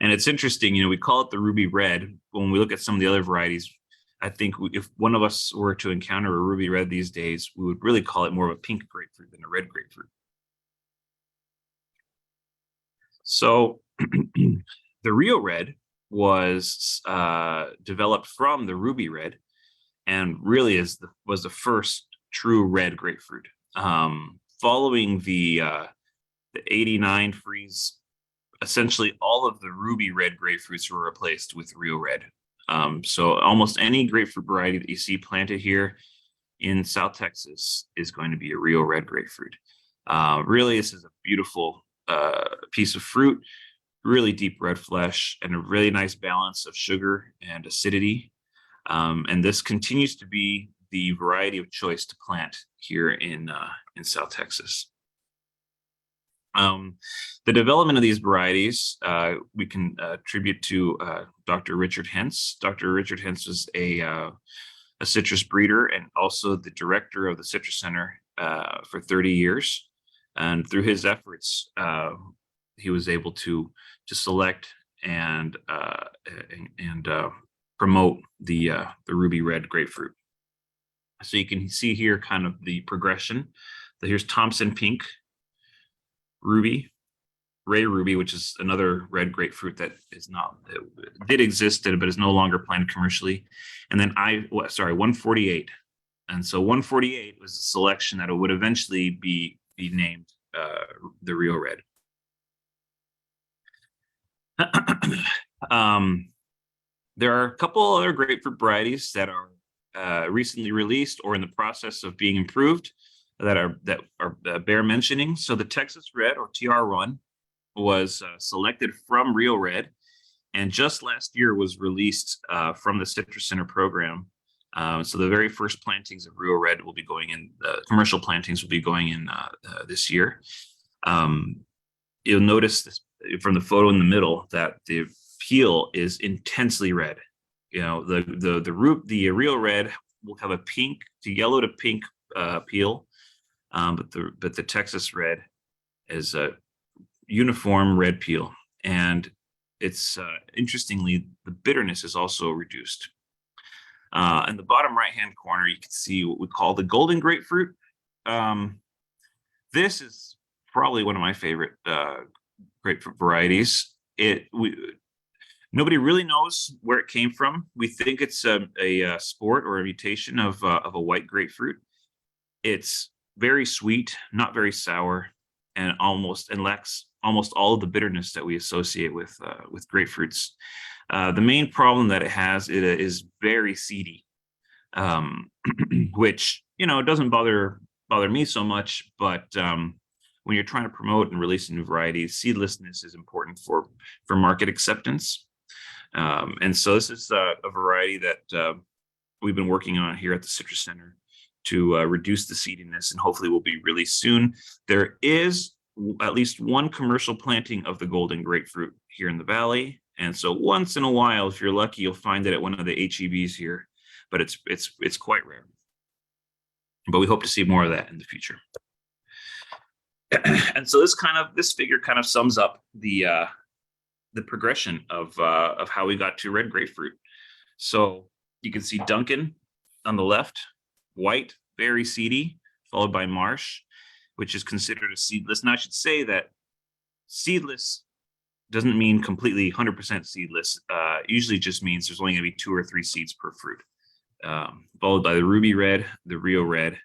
And it's interesting, we call it the ruby red. When we look at some of the other varieties, I think if one of us were to encounter a ruby red these days, we would really call it more of a pink grapefruit than a red grapefruit. So the Rio red was developed from the ruby red, and really was the first true red grapefruit. Following the 89 freeze, essentially all of the ruby red grapefruits were replaced with Rio red. So almost any grapefruit variety that you see planted here in South Texas is going to be a Rio red grapefruit. Really, this is a beautiful piece of fruit, really deep red flesh, and a really nice balance of sugar and acidity. And this continues to be the variety of choice to plant here in South Texas. The development of these varieties we can attribute to Dr. Richard Hentz. Dr. Richard Hentz was a citrus breeder and also the director of the Citrus Center for 30 years. And through his efforts, he was able to select and promote the ruby red grapefruit. So you can see here kind of the progression. So here's Thompson pink, ruby, Ray ruby, which is another red grapefruit that did exist but is no longer planted commercially. And then 148. And so 148 was a selection that would eventually be named the Rio red. There are a couple other grapefruit varieties that are recently released or in the process of being improved that bear mentioning. So the Texas red, or TR1, was selected from Rio red, and just last year was released from the Citrus Center program. So the very first plantings of Rio Red will be going in, commercial plantings will be going in this year. You'll notice this from the photo in the middle that the peel is intensely red. You know, the Rio Red will have a pink to yellow to pink peel, but the Texas Red is a uniform red peel, and it's interestingly, the bitterness is also reduced. In the bottom right-hand corner, you can see what we call the golden grapefruit. This is probably one of my favorite grapefruit varieties. Nobody really knows where it came from. We think it's a sport or a mutation of a white grapefruit. It's very sweet, not very sour, and lacks almost all of the bitterness that we associate with grapefruits. The main problem that it has, it is very seedy, which, you know, doesn't bother me so much, but when you're trying to promote and release new varieties, seedlessness is important for market acceptance. And so this is a variety that we've been working on here at the Citrus Center to reduce the seediness, and hopefully will be released soon. There is at least one commercial planting of the golden grapefruit here in the valley. And so once in a while, if you're lucky, you'll find it at one of the HEBs here, but it's quite rare. But we hope to see more of that in the future. And so this figure kind of sums up the progression of how we got to red grapefruit. So you can see Duncan on the left, white, very seedy, followed by Marsh, which is considered a seedless. And I should say that seedless doesn't mean completely 100% seedless. Usually just means there's only going to be 2 or 3 seeds per fruit, followed by the Ruby Red, the Rio Red,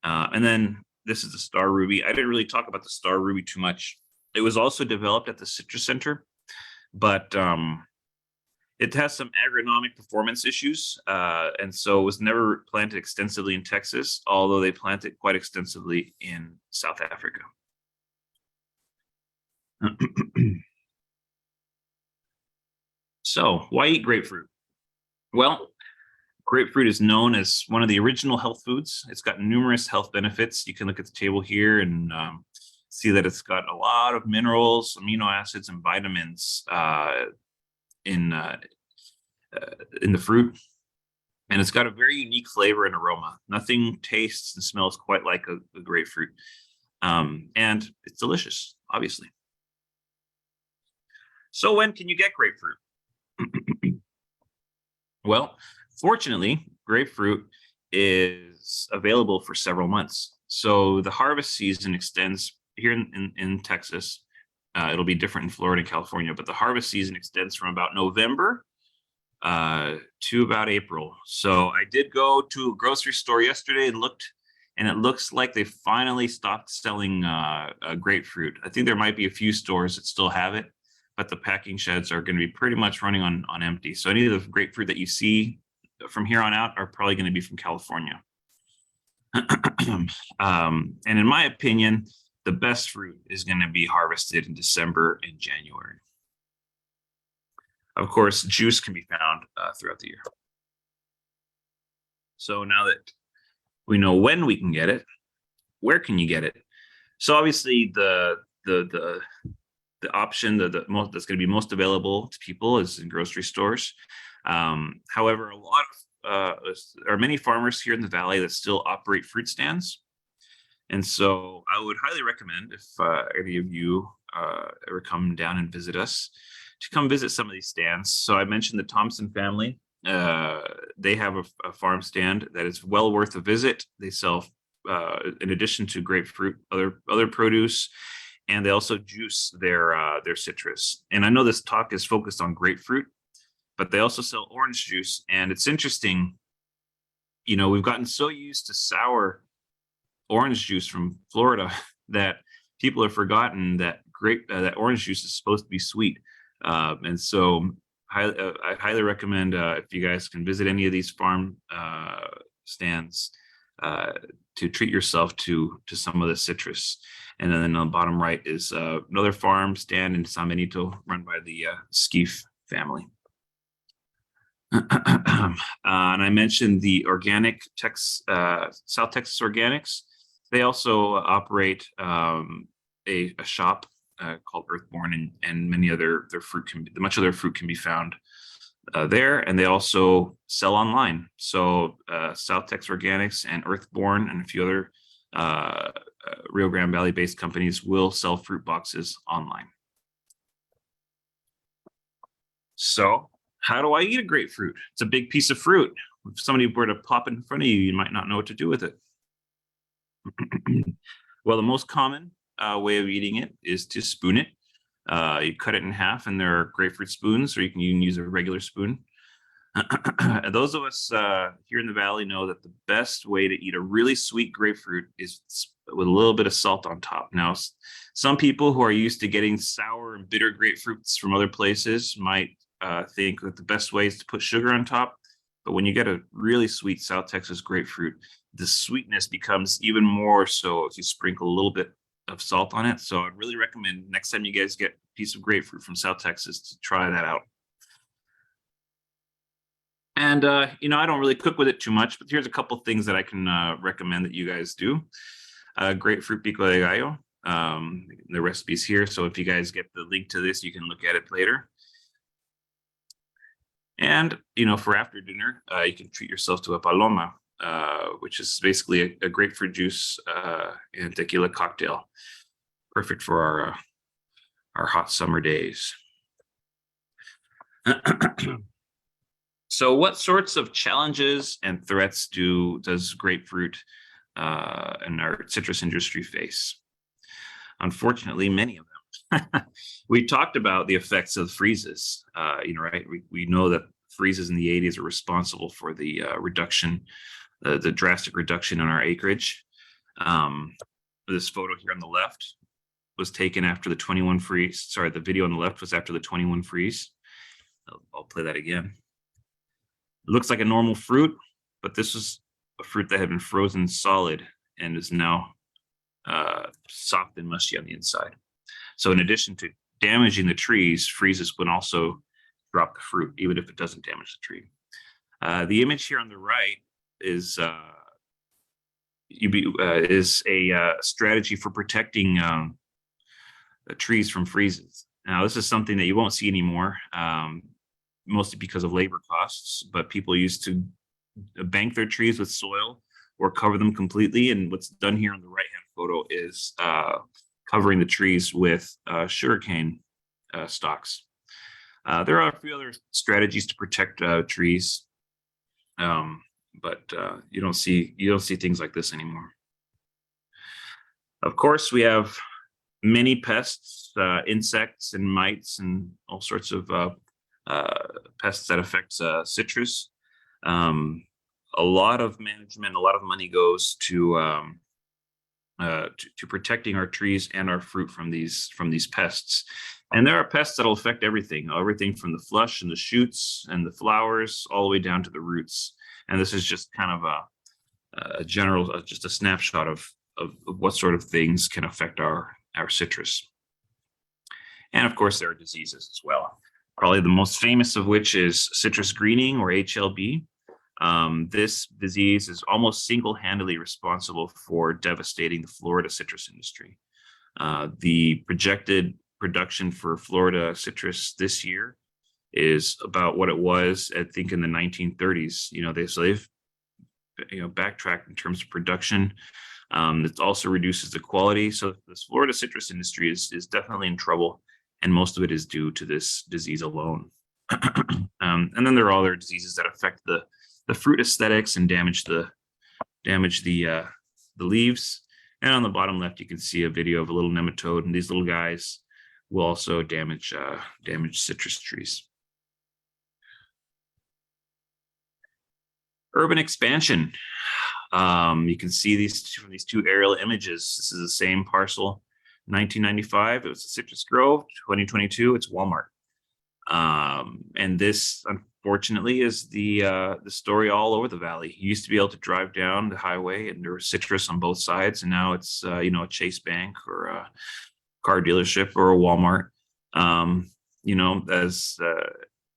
and then this is the Star Ruby. I didn't really talk about the Star Ruby too much. It was also developed at the Citrus Center, but it has some agronomic performance issues, and so it was never planted extensively in Texas, although they plant it quite extensively in South Africa. So why eat grapefruit? Well, grapefruit is known as one of the original health foods. It's got numerous health benefits. You can look at the table here and see that it's got a lot of minerals, amino acids, and vitamins in the fruit. And it's got a very unique flavor and aroma. Nothing tastes and smells quite like a grapefruit. And it's delicious, obviously. So when can you get grapefruit? Well, fortunately, grapefruit is available for several months. So the harvest season extends here in Texas. It'll be different in Florida and California, but the harvest season extends from about November to about April. So I did go to a grocery store yesterday and looked, and it looks like they finally stopped selling grapefruit. I think there might be a few stores that still have it, but the packing sheds are going to be pretty much running on empty. So any of the grapefruit that you see from here on out are probably going to be from California. And in my opinion, the best fruit is going to be harvested in December and January. Of course, juice can be found throughout the year. So now that we know when we can get it, where can you get it? So obviously the option that's going to be most available to people is in grocery stores. However, there are many farmers here in the valley that still operate fruit stands. And so I would highly recommend, if any of you ever come down and visit us, to come visit some of these stands. So I mentioned the Thompson family. They have a farm stand that is well worth a visit. They sell, in addition to grapefruit, other produce, and they also juice their citrus. And I know this talk is focused on grapefruit, but they also sell orange juice. And it's interesting, you know, we've gotten so used to sour orange juice from Florida that people have forgotten that that orange juice is supposed to be sweet. And so I highly recommend if you guys can visit any of these farm stands to treat yourself to some of the citrus. And then on the bottom right is another farm stand in San Benito run by the Skeef family. And I mentioned the organic South Texas Organics. They also operate a shop called Earthborn, and much of their fruit can be found there, and they also sell online. So South Texas Organics and Earthborn and a few other Rio Grande Valley based companies will sell fruit boxes online. So how do I eat a grapefruit? It's a big piece of fruit. If somebody were to pop it in front of you, you might not know what to do with it. Well, the most common way of eating it is to spoon it. You cut it in half, and there are grapefruit spoons, or you can even use a regular spoon. Those of us here in the valley know that the best way to eat a really sweet grapefruit is with a little bit of salt on top. Now, some people who are used to getting sour and bitter grapefruits from other places might think that the best way is to put sugar on top. But when you get a really sweet South Texas grapefruit, the sweetness becomes even more so if you sprinkle a little bit of salt on it. So I'd really recommend next time you guys get a piece of grapefruit from South Texas to try that out. And, I don't really cook with it too much, but here's a couple things that I can recommend that you guys do. Grapefruit pico de gallo. The recipe's here. So if you guys get the link to this, you can look at it later. And, for after dinner, you can treat yourself to a paloma, which is basically a grapefruit juice and tequila cocktail. Perfect for our hot summer days. So what sorts of challenges and threats does grapefruit and our citrus industry face? Unfortunately, many of them. We talked about the effects of freezes, right? We know that freezes in the 80s are responsible for the the drastic reduction in our acreage. This photo here on the left was taken after the 21 freeze. Sorry, the video on the left was after the 21 freeze. I'll play that again. It looks like a normal fruit, but this is a fruit that had been frozen solid and is now soft and mushy on the inside. So in addition to damaging the trees, freezes would also drop the fruit, even if it doesn't damage the tree. The image here on the right is a strategy for protecting trees from freezes. Now, this is something that you won't see anymore, mostly because of labor costs, but people used to bank their trees with soil or cover them completely. And what's done here on the right-hand photo is covering the trees with sugarcane stalks. There are a few other strategies to protect trees, but you don't see things like this anymore. Of course, we have many pests, insects and mites and all sorts of pests that affect citrus. A lot of management, a lot of money goes to protecting our trees and our fruit from these pests. And there are pests that'll affect everything from the flush and the shoots and the flowers all the way down to the roots. And this is just kind of a general, just a snapshot of what sort of things can affect our citrus. And of course, there are diseases as well. Probably the most famous of which is citrus greening, or HLB. This disease is almost single-handedly responsible for devastating the Florida citrus industry. The projected production for Florida citrus this year is about what it was, I think, in the 1930s. They've backtracked in terms of production. It also reduces the quality. So this Florida citrus industry is definitely in trouble, and most of it is due to this disease alone. And then there are other diseases that affect the fruit aesthetics and damage the leaves. And on the bottom left, you can see a video of a little nematode, and these little guys will also damage citrus trees. Urban expansion. You can see these two aerial images. This is the same parcel. 1995, it was a citrus grove. 2022, it's Walmart. And this, unfortunately, is the story all over the valley. You used to be able to drive down the highway and there was citrus on both sides, and now it's a Chase Bank or a car dealership or a Walmart. As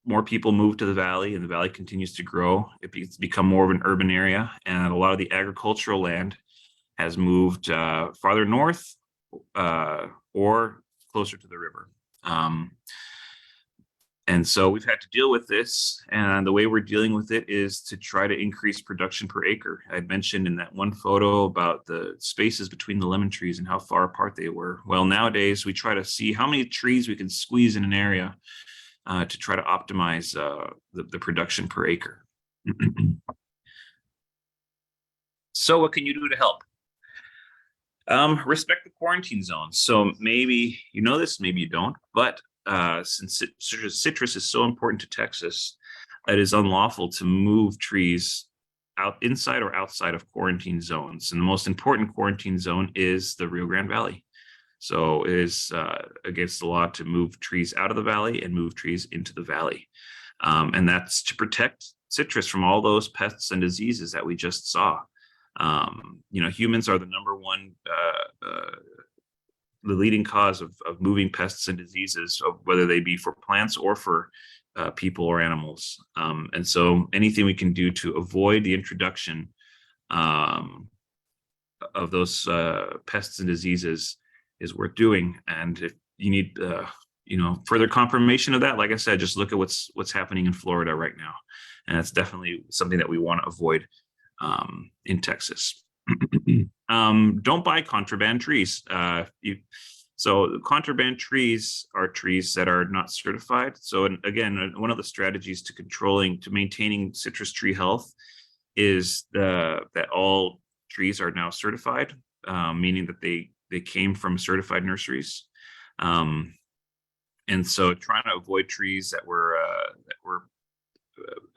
more people move to the valley, and the valley continues to grow. It's become more of an urban area, and a lot of the agricultural land has moved farther north or closer to the river. And so we've had to deal with this, and the way we're dealing with it is to try to increase production per acre. I mentioned in that one photo about the spaces between the lemon trees and how far apart they were. Well, nowadays we try to see how many trees we can squeeze in an area to try to optimize the production per acre. So what can you do to help? Respect the quarantine zone. So maybe you know this, maybe you don't, but since citrus is so important to Texas, it is unlawful to move trees out inside or outside of quarantine zones. And the most important quarantine zone is the Rio Grande Valley. So it is against the law to move trees out of the valley and move trees into the valley. And that's to protect citrus from all those pests and diseases that we just saw. Humans are the number one, the leading cause of moving pests and diseases, whether they be for plants or for people or animals. And so anything we can do to avoid the introduction of those pests and diseases is worth doing. And if you need, further confirmation of that, like I said, just look at what's happening in Florida right now. And that's definitely something that we want to avoid in Texas. Don't buy contraband trees. So contraband trees are trees that are not certified. So again, one of the strategies to maintaining citrus tree health is that all trees are now certified, meaning that they came from certified nurseries. And so trying to avoid trees that were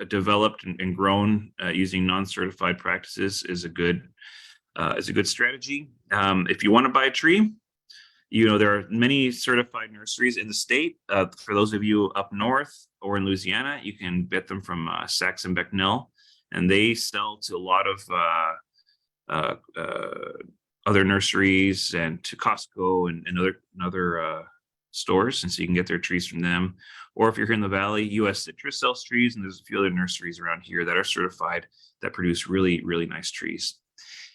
developed and grown using non-certified practices is a good strategy. If you want to buy a tree, there are many certified nurseries in the state. For those of you up north or in Louisiana, you can get them from Saks and Becknell, and they sell to a lot of other nurseries and to Costco and other stores, and so you can get their trees from them. Or if you're here in the valley, U.S. Citrus sells trees, and there's a few other nurseries around here that are certified that produce really, really nice trees.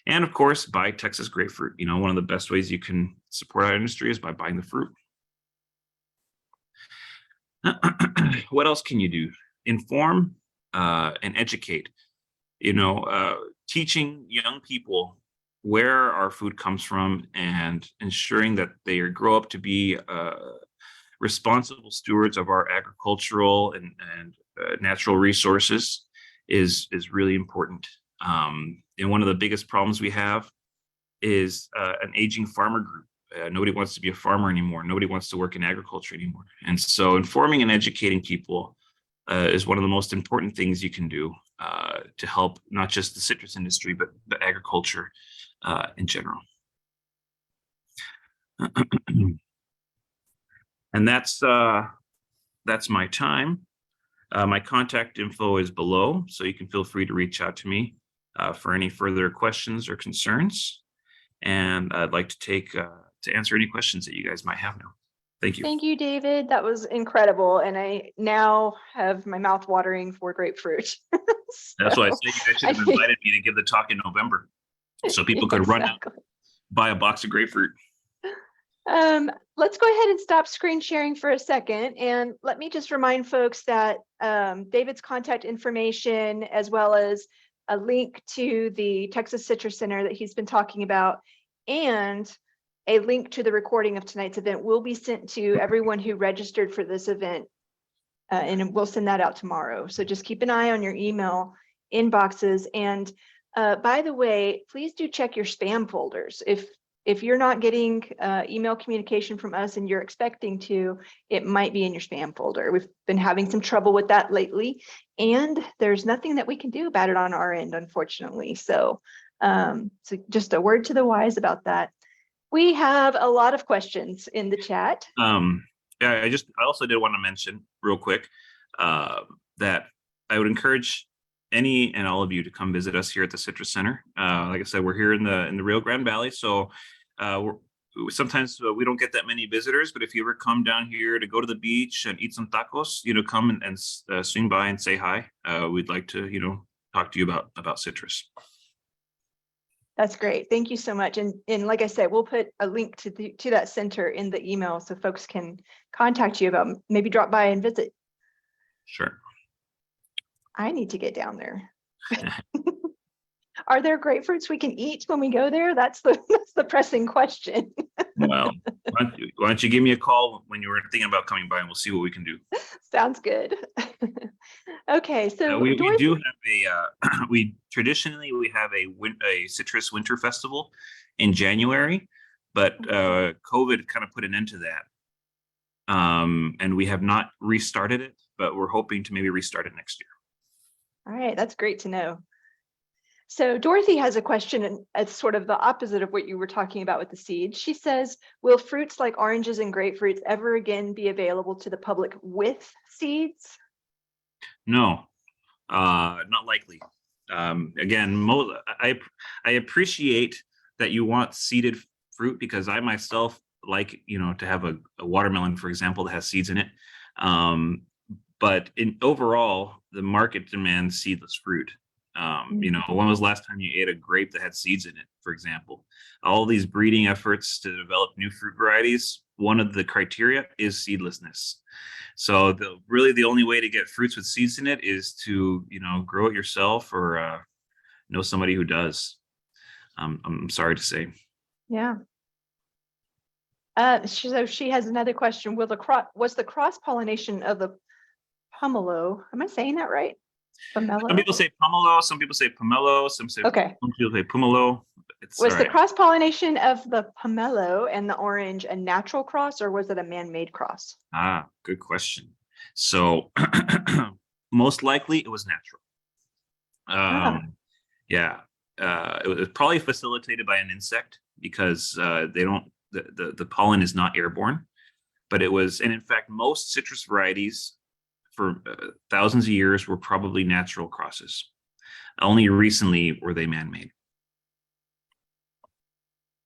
And of course, buy Texas grapefruit. One of the best ways you can support our industry is by buying the fruit. What else can you do? Inform and educate. Teaching young people where our food comes from and ensuring that they grow up to be responsible stewards of our agricultural and natural resources is really important. And one of the biggest problems we have is an aging farmer group. Nobody wants to be a farmer anymore. Nobody wants to work in agriculture anymore. And so informing and educating people is one of the most important things you can do to help not just the citrus industry, but the agriculture in general. And that's my time. My contact info is below, so you can feel free to reach out to me for any further questions or concerns. And I'd like to answer any questions that you guys might have now. Thank you. Thank you, David. That was incredible. And I now have my mouth watering for grapefruit. That's why I said you guys should have invited me to give the talk in November so people could run out, buy a box of grapefruit. Let's go ahead and stop screen sharing for a second. And let me just remind folks that David's contact information, as well as a link to the Texas Citrus Center that he's been talking about, and a link to the recording of tonight's event will be sent to everyone who registered for this event. And we'll send that out tomorrow. So just keep an eye on your email inboxes. And by the way, please do check your spam folders. If you're not getting email communication from us and you're expecting to, it might be in your spam folder. We've been having some trouble with that lately, and there's nothing that we can do about it on our end, unfortunately. So just a word to the wise about that. We have a lot of questions in the chat. I also did want to mention real quick that I would encourage any and all of you to come visit us here at the Citrus Center. Like I said, we're here in the Rio Grande Valley, so sometimes we don't get that many visitors, but if you ever come down here to go to the beach and eat some tacos, come and swing by and say hi. We'd like to, talk to you about citrus. That's great. Thank you so much. And like I said, we'll put a link to that center in the email so folks can contact you about maybe drop by and visit. Sure. I need to get down there. Are there grapefruits we can eat when we go there? That's the pressing question. Well, why don't you give me a call when you're thinking about coming by, and we'll see what we can do. Sounds good. Okay, so we do have we traditionally have a citrus winter festival in January, but COVID kind of put an end to that. And we have not restarted it, but we're hoping to maybe restart it next year. All right, that's great to know. So Dorothy has a question, and it's sort of the opposite of what you were talking about with the seeds. She says, will fruits like oranges and grapefruits ever again be available to the public with seeds? No, not likely. Again, I appreciate that you want seeded fruit, because I myself like, to have a watermelon, for example, that has seeds in it. But overall, the market demands seedless fruit. When was the last time you ate a grape that had seeds in it, for example? All these breeding efforts to develop new fruit varieties, one of the criteria is seedlessness. So really the only way to get fruits with seeds in it is to, grow it yourself, or know somebody who does. I'm sorry to say. Yeah. She has another question. Was the cross-pollination of the pomelo, am I saying that right? Pomelo? Some people say pomelo, some people say pomelo, some people say pomelo. Was the cross-pollination of the pomelo and the orange a natural cross, or was it a man-made cross? Good question. So most likely it was natural. Yeah, it was probably facilitated by an insect, because the pollen is not airborne, but it was, and in fact, most citrus varieties for thousands of years were probably natural crosses. Only recently were they man-made.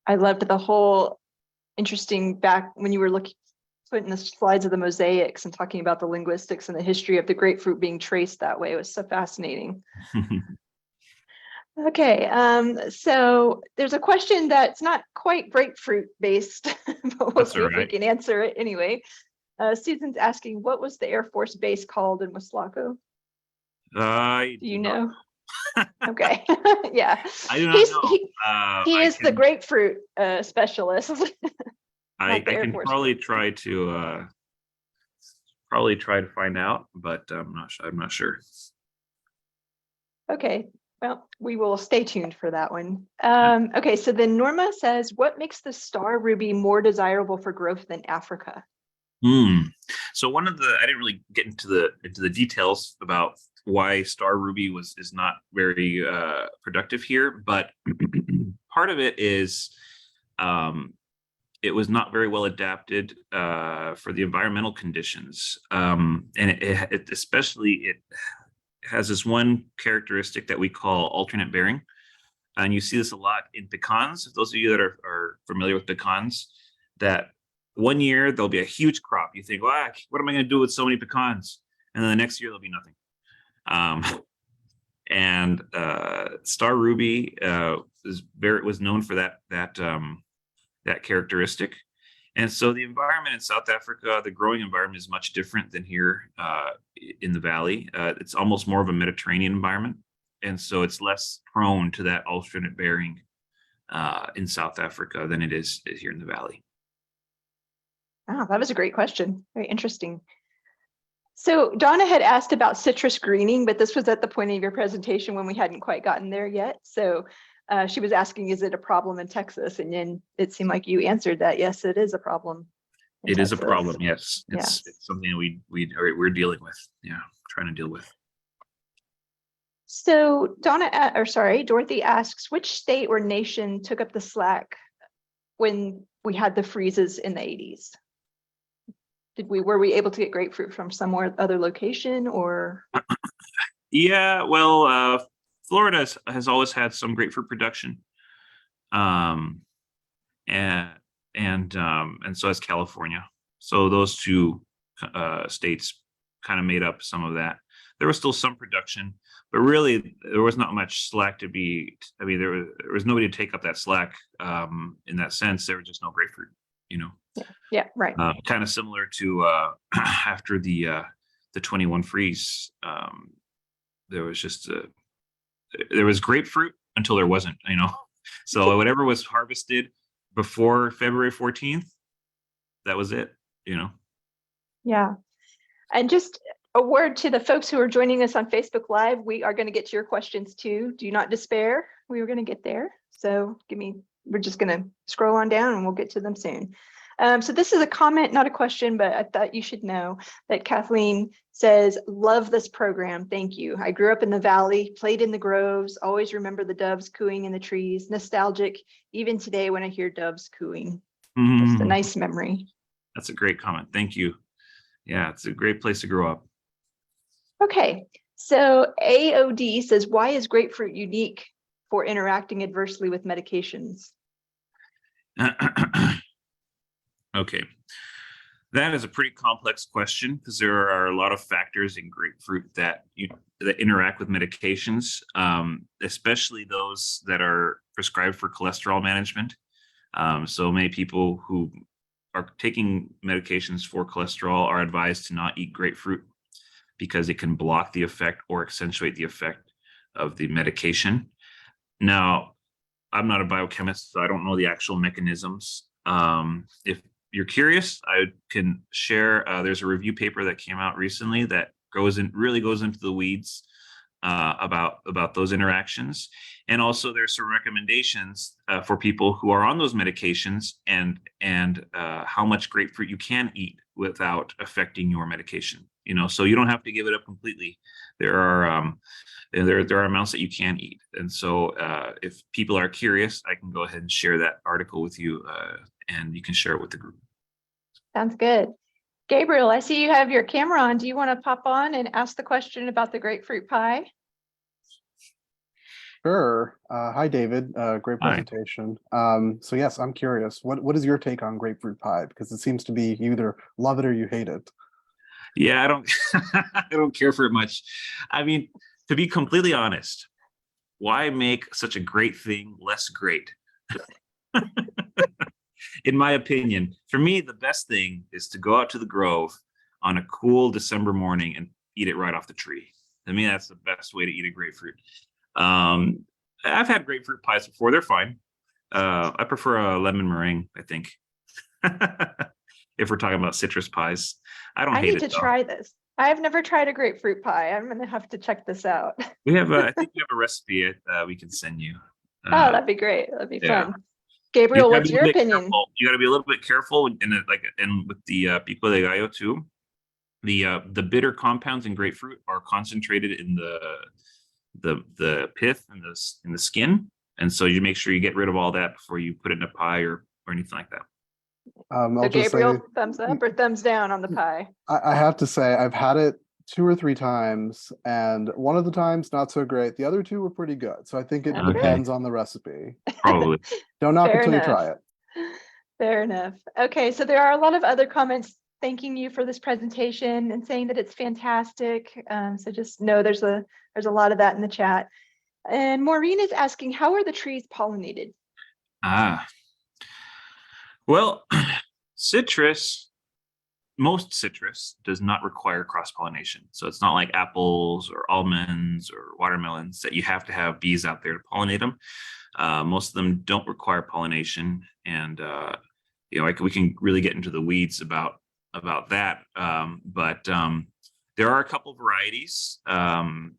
I loved the whole interesting back when you were putting the slides of the mosaics and talking about the linguistics and the history of the grapefruit being traced that way. It was so fascinating. Okay, so there's a question that's not quite grapefruit based, but we'll see if we can answer it anyway. Susan's asking, what was the Air Force Base called in Waslaco? Do you know? Okay, yeah. I do not know. He is the grapefruit specialist. I can probably try to find out, but I'm not sure. Okay, well, we will stay tuned for that one. Okay, so then Norma says, what makes the star ruby more desirable for growth than Africa? So I didn't really get into the details about why star ruby is not very productive here, but part of it is it was not very well adapted for the environmental conditions, and it especially has this one characteristic that we call alternate bearing, and you see this a lot in pecans. Those of you that are familiar with pecans, that one year there'll be a huge crop. You think, well, what am I going to do with so many pecans? And then the next year there'll be nothing. And star ruby was known for that characteristic. And so the environment in South Africa, the growing environment, is much different than here in the valley. It's almost more of a Mediterranean environment, and so it's less prone to that alternate bearing in South Africa than it is here in the valley. Wow, that was a great question. Very interesting. So Donna had asked about citrus greening, but this was at the point of your presentation when we hadn't quite gotten there yet. So she was asking, is it a problem in Texas? And then it seemed like you answered that. Yes, it is a problem. It is a problem. Yes, it's something we're dealing with. Yeah, trying to deal with. So Dorothy asks, which state or nation took up the slack when we had the freezes in the 80s? Were we able to get grapefruit from somewhere other location, or? Yeah, well, Florida has always had some grapefruit production, and and so has California. So those two states kind of made up some of that. There was still some production, but really there was not much slack to be. I mean, there was nobody to take up that slack in that sense. There was just no grapefruit, you know. Yeah, right. Kind of similar to after the 21 freeze. There was just there was grapefruit until there wasn't, you know. So whatever was harvested before February 14th, that was it, you know. Yeah. And just a word to the folks who are joining us on Facebook Live. We are going to get to your questions too. Do not despair. We are going to get there. So we're just going to scroll on down and we'll get to them soon. So this is a comment, not a question, but I thought you should know that Kathleen says, love this program. Thank you. I grew up in the valley, played in the groves, always remember the doves cooing in the trees, nostalgic, even today when I hear doves cooing. Just a nice memory. That's a great comment. Thank you. Yeah, it's a great place to grow up. Okay, so AOD says, why is grapefruit unique for interacting adversely with medications? Okay, that is a pretty complex question because there are a lot of factors in grapefruit that interact with medications, especially those that are prescribed for cholesterol management. So many people who are taking medications for cholesterol are advised to not eat grapefruit because it can block the effect or accentuate the effect of the medication. Now, I'm not a biochemist, so I don't know the actual mechanisms. If you're curious, I can share, there's a review paper that came out recently that really goes into the weeds about those interactions. And also there's some recommendations for people who are on those medications and how much grapefruit you can eat without affecting your medication. You know, so you don't have to give it up completely. There are amounts that you can eat. And so if people are curious, I can go ahead and share that article with you and you can share it with the group. Sounds good. Gabriel, I see you have your camera on. Do you want to pop on and ask the question about the grapefruit pie? Sure. Hi, David. Great presentation. So yes, I'm curious. What is your take on grapefruit pie? Because it seems to be you either love it or you hate it. Yeah, I don't I don't care for it much. I mean, to be completely honest, why make such a great thing less great? In my opinion, for me, the best thing is to go out to the grove on a cool December morning and eat it right off the tree. To me, that's the best way to eat a grapefruit. I've had grapefruit pies before. They're fine. I prefer a lemon meringue, I think. If we're talking about citrus pies. I need to try this. I have never tried a grapefruit pie. I'm going to have to check this out. I think we have a recipe we can send you. Oh, that'd be great. That'd be fun. Gabriel, what's your opinion? You got to be a little bit careful and with the pico de gallo too. The bitter compounds in grapefruit are concentrated in the pith and in the skin, and so you make sure you get rid of all that before you put it in a pie or anything like that. So Gabriel, thumbs up or thumbs down on the pie? I have to say I've had it 2 or 3 times, and one of the times not so great. The other 2 were pretty good. So I think it depends on the recipe. Probably. Don't knock it till you try it. Fair enough. Okay, so there are a lot of other comments thanking you for this presentation and saying that it's fantastic. So just know there's a lot of that in the chat. And Maureen is asking, how are the trees pollinated? Well, most citrus does not require cross-pollination. So it's not like apples or almonds or watermelons that you have to have bees out there to pollinate them. Most of them don't require pollination. And, we can really get into the weeds about that. But there are a couple varieties, primarily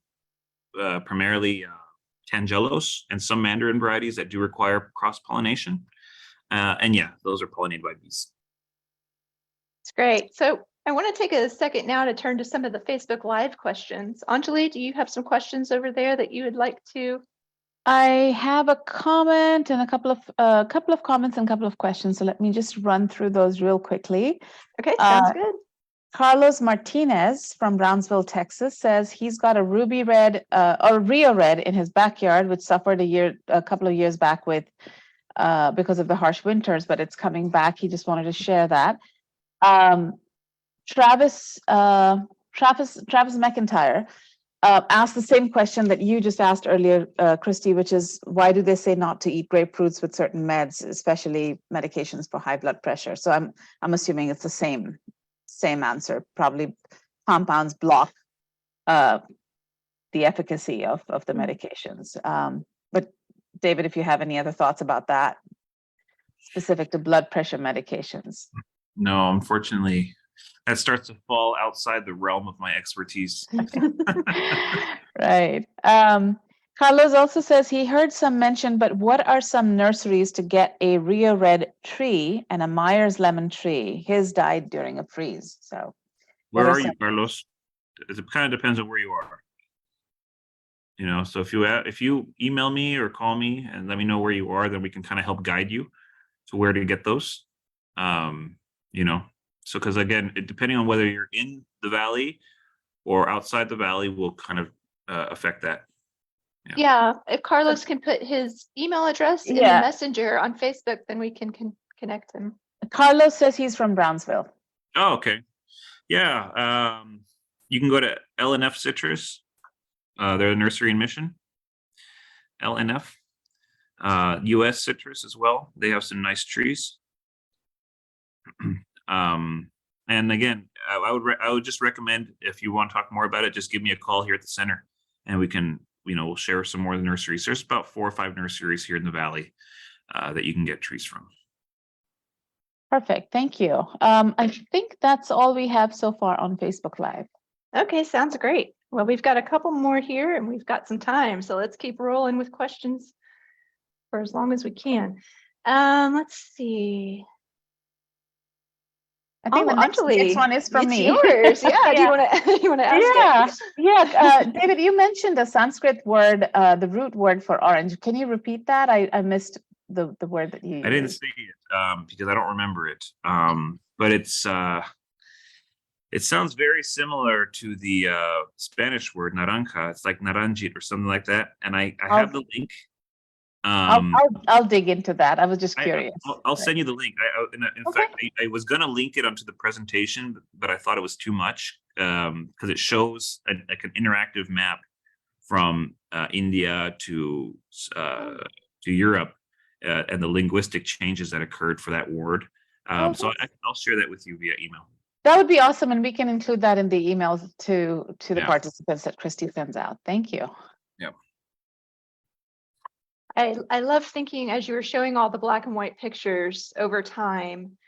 Tangelos and some mandarin varieties that do require cross-pollination. And yeah, those are pollinated by bees. It's great. So I want to take a second now to turn to some of the Facebook Live questions. Anjali, do you have some questions over there that you would like to? I have a comment and a couple of comments and a couple of questions. So let me just run through those real quickly. Okay, sounds good. Carlos Martinez from Brownsville, Texas says he's got a ruby red or Rio red in his backyard, which suffered a couple of years back with because of the harsh winters, but it's coming back. He just wanted to share that. Travis McIntyre asked the same question that you just asked earlier, Christy, which is why do they say not to eat grapefruits with certain meds, especially medications for high blood pressure? So I'm assuming it's the same answer. Probably compounds block the efficacy of the medications. But David, if you have any other thoughts about that, specific to blood pressure medications. No, unfortunately, that starts to fall outside the realm of my expertise. Right. Carlos also says he heard some mention, but what are some nurseries to get a Rio Red tree and a Myers lemon tree? His died during a freeze. So Where are you, Carlos? It kind of depends on where you are. You know, so if you email me or call me and let me know where you are, then we can kind of help guide you to where to get those. You know, so because again, depending on whether you're in the valley or outside the valley will kind of affect that. Yeah, if Carlos can put his email address in the messenger on Facebook, then we can connect him. Carlos says he's from Brownsville. Oh, okay. Yeah. You can go to LNF Citrus. They're a nursery in Mission. LNF. US Citrus as well. They have some nice trees. And again, I would just recommend, if you want to talk more about it, just give me a call here at the center and we can, we'll share some more of the nurseries. There's about 4 or 5 nurseries here in the valley that you can get trees from. Perfect. Thank you. I think that's all we have so far on Facebook Live. Okay, sounds great. Well, we've got a couple more here and we've got some time, so let's keep rolling with questions for as long as we can. Let's see. I think the next one is from me. Yours. Yeah. Do you want to ask it? Yeah. David, you mentioned a Sanskrit word, the root word for orange. Can you repeat that? I missed the word that you used. I didn't say it because I don't remember it. But it sounds very similar to the Spanish word naranja. It's like naranjit or something like that. And I have the link. I'll dig into that. I was just curious. I'll send you the link. In fact, I was going to link it onto the presentation, but I thought it was too much because it shows like an interactive map from India to Europe and the linguistic changes that occurred for that word. So I'll share that with you via email. That would be awesome, and we can include that in the emails to the participants that Christy sends out. Thank you. Yeah. I love thinking as you were showing all the black and white pictures over time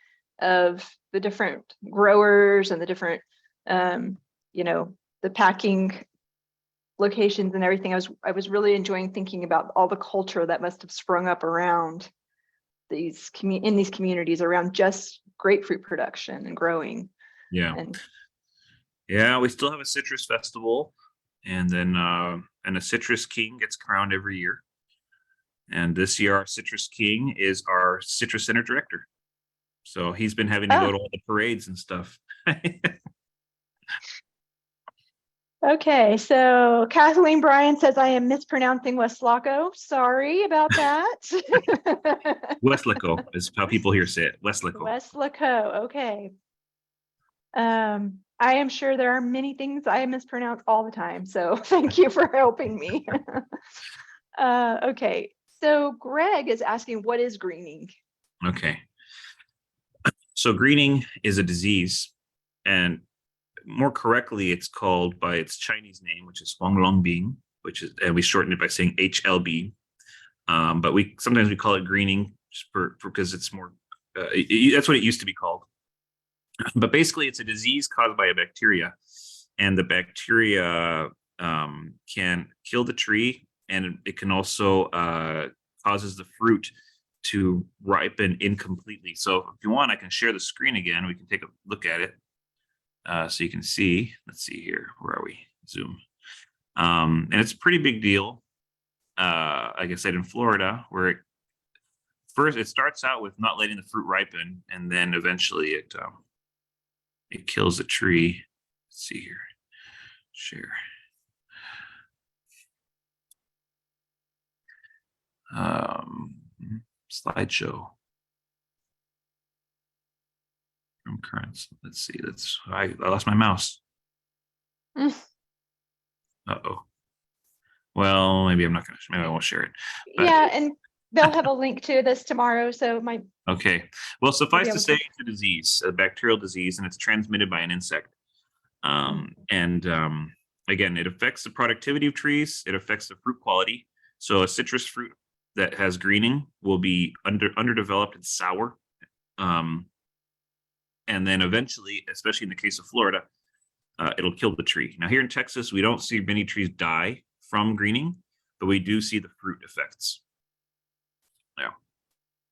of the different growers and the different, the packing locations and everything. I was really enjoying thinking about all the culture that must have sprung up around in these communities around just grapefruit production and growing. Yeah. We still have a citrus festival, and then and a citrus king gets crowned every year. And this year, our Citrus King is our Citrus Center director. So he's been having to go to all the parades and stuff. Okay, so Kathleen Bryan says I am mispronouncing Westlaco. Sorry about that. Westlaco is how people here say it. Westlaco. Westlaco, okay. I am sure there are many things I mispronounce all the time, so thank you for helping me. Okay. So Greg is asking, what is greening? Okay. So greening is a disease, and more correctly, it's called by its Chinese name, which is Huanglongbing, and we shorten it by saying HLB. But sometimes we call it greening because it's more. That's what it used to be called. But basically, it's a disease caused by a bacteria, and the bacteria can kill the tree. And it can also causes the fruit to ripen incompletely. So if you want, I can share the screen again. We can take a look at it so you can see. Let's see here. Where are we? Zoom. And it's a pretty big deal. Like I said, in Florida, where it starts out with not letting the fruit ripen, and then eventually it kills the tree. Let's see here. Share. slideshow. From currents. Let's see. I lost my mouse. Mm. Uh-oh. Well, maybe I won't share it. But, Yeah, and they'll have a link to this tomorrow, so my okay. Well, suffice able to to- say, it's a disease, a bacterial disease, and it's transmitted by an insect. Again, it affects the productivity of trees. It affects the fruit quality. So a citrus fruit that has greening will be underdeveloped and sour. And then eventually, especially in the case of Florida, it'll kill the tree. Now here in Texas, we don't see many trees die from greening, but we do see the fruit effects. Yeah.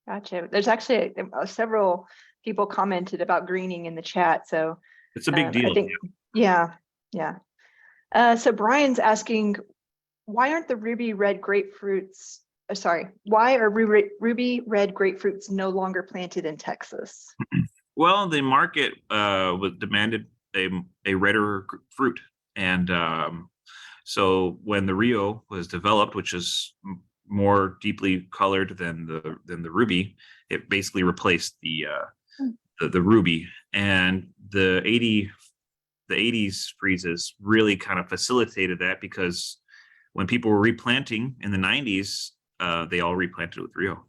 gotcha. There's actually several people commented about greening in the chat, so It's a big I deal. think, yeah. So Brian's asking, why aren't the ruby red grapefruits? Why are ruby red grapefruits no longer planted in Texas? Well, the market was demanded a redder fruit, and so when the Rio was developed, which is more deeply colored than the ruby, it basically replaced the ruby. And the 80s freezes really kind of facilitated that, because when people were replanting in the 90s, they all replanted with Rio.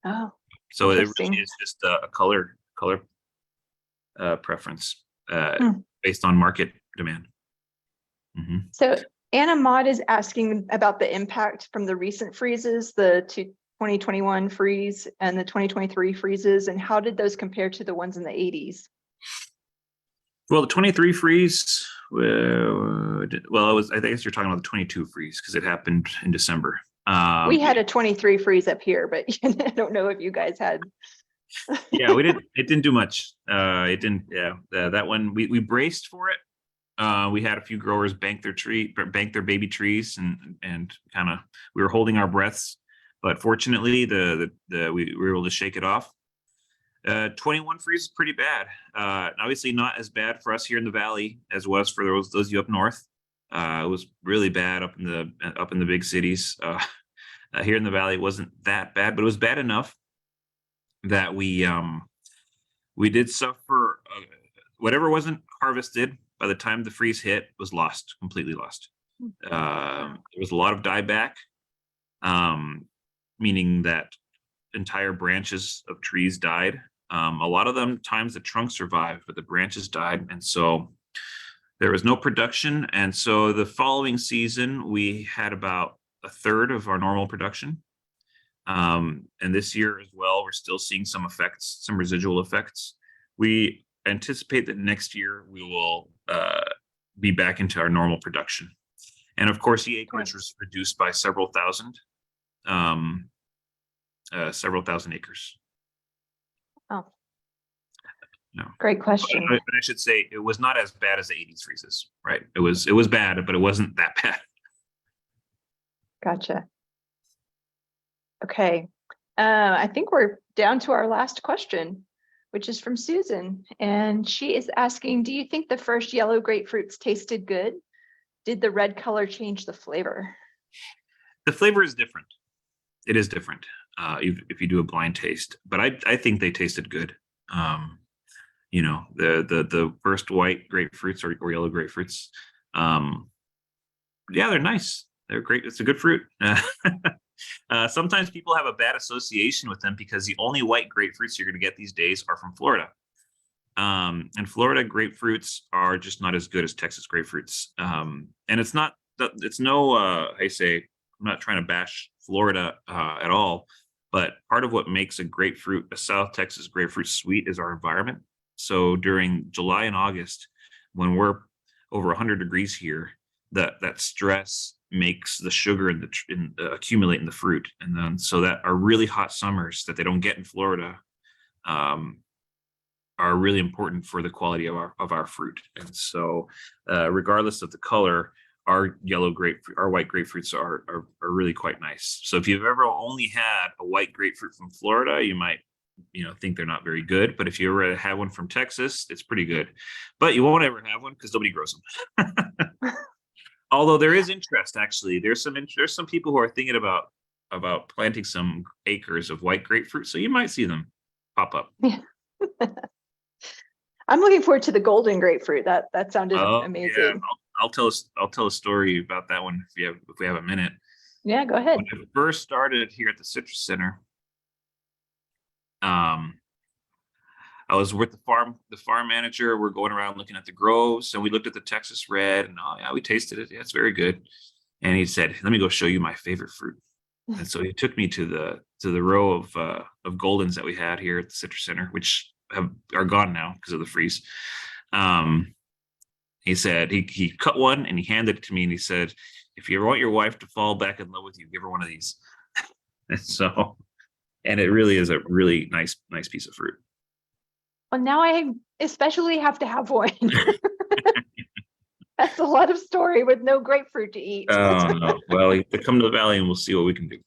Oh, So it interesting. really is just a color preference Hmm. based on market demand. Mhm. So Anna Maud is asking about the impact from the recent freezes, the 2021 freeze and the 2023 freezes, and how did those compare to the ones in the 80s? Well, the 23 freeze, I guess you're talking about the 22 freeze because it happened in December. We had a 23 freeze up here, but I don't know if you guys had. Yeah, we didn't. It didn't do much. It didn't. Yeah, that one we braced for it. We had a few growers bank their baby trees, and kind of we were holding our breaths, but fortunately, we were able to shake it off. 21 freeze is pretty bad. Obviously not as bad for us here in the valley as was for those of you up north. It was really bad up in the big cities. Here in the valley, it wasn't that bad, but it was bad enough that we did suffer. Whatever wasn't harvested by the time the freeze hit was lost, completely lost. There was a lot of dieback, meaning that entire branches of trees died. A lot of them times the trunk survived, but the branches died, and so there was no production. And so the following season, we had about a third of our normal production. And this year as well, we're still seeing some effects, some residual effects. We anticipate that next year we will be back into our normal production. And of course, the acreage was reduced by several thousand acres. Oh, no. Great question. But I should say it was not as bad as the 80s freezes, right? It was bad, but it wasn't that bad. Gotcha. Okay. I think we're down to our last question, which is from Susan. And she is asking, do you think the first yellow grapefruits tasted good? Did the red color change the flavor? The flavor is different. It is different if you do a blind taste, but I think they tasted good. The first white grapefruits or yellow grapefruits, yeah, they're nice. They're great. It's a good fruit. Sometimes people have a bad association with them because the only white grapefruits you're going to get these days are from Florida. And Florida grapefruits are just not as good as Texas grapefruits. And it's not, I'm not trying to bash Florida at all, but part of what makes a South Texas grapefruit sweet is our environment. So during July and August, when we're over 100 degrees here, that stress makes the sugar accumulate in the fruit. And then so that our really hot summers that they don't get in Florida are really important for the quality of our fruit. And so regardless of the color, our white grapefruits are really quite nice. So if you've ever only had a white grapefruit from Florida, you might think they're not very good. But if you ever have one from Texas, it's pretty good. But you won't ever have one because nobody grows them. Although there is interest, actually. There's some people who are thinking about about planting some acres of white grapefruit, so you might see them pop up. I'm looking forward to the golden grapefruit. That sounded Oh, amazing. yeah. I'll tell a story about that one if we have a minute. Yeah, go ahead. When I first started here at the Citrus Center, I was with the farm manager. We're going around looking at the groves, and we looked at the Texas Red, and oh yeah, we tasted it. Yeah, it's very good. And he said, "Let me go show you my favorite fruit." And so he took me to the row of Goldens that we had here at the Citrus Center, which are gone now because of the freeze. He said he cut one and he handed it to me, and he said, "If you want your wife to fall back in love with you, give her one of these." And it really is a really nice piece of fruit. Well, now I especially have to have one. That's a lot of story with no grapefruit to eat. No. Well, you come to the valley and we'll see what we can do.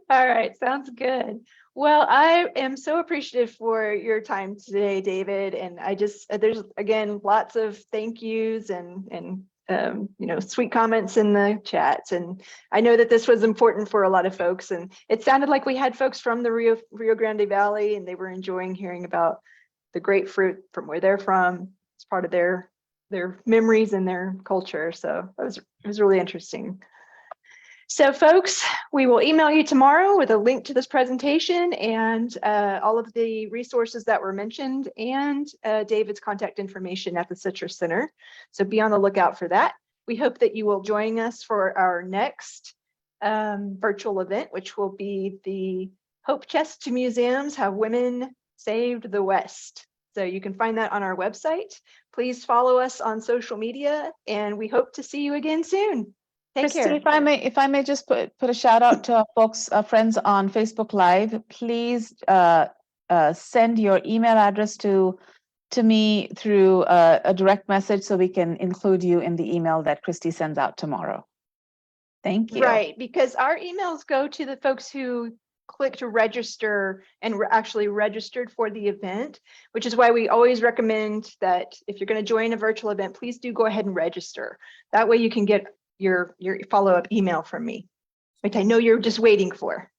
All right, sounds good. Well, I am so appreciative for your time today, David. And there's again lots of thank yous and sweet comments in the chats. And I know that this was important for a lot of folks. And it sounded like we had folks from the Rio Grande Valley, and they were enjoying hearing about the grapefruit from where they're from. It's part of their memories and their culture. So it was really interesting. So folks, we will email you tomorrow with a link to this presentation and all of the resources that were mentioned, and David's contact information at the Citrus Center. So be on the lookout for that. We hope that you will join us for our next virtual event, which will be the Hope Chest to Museums, How Women Saved the West. So you can find that on our website. Please follow us on social media, and we hope to see you again soon. Take Christy, care. if I may just put a shout out to our folks, our friends on Facebook Live, please send your email address to me through a direct message so we can include you in the email that Christy sends out tomorrow. Thank you. Right, because our emails go to the folks who clicked to register and actually registered for the event, which is why we always recommend that if you're going to join a virtual event, please do go ahead and register. That way you can get your follow-up email from me, which I know you're just waiting for.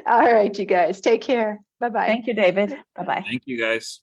All right, you guys, take care. Bye-bye. Thank you, David. Bye-bye. Thank you, guys.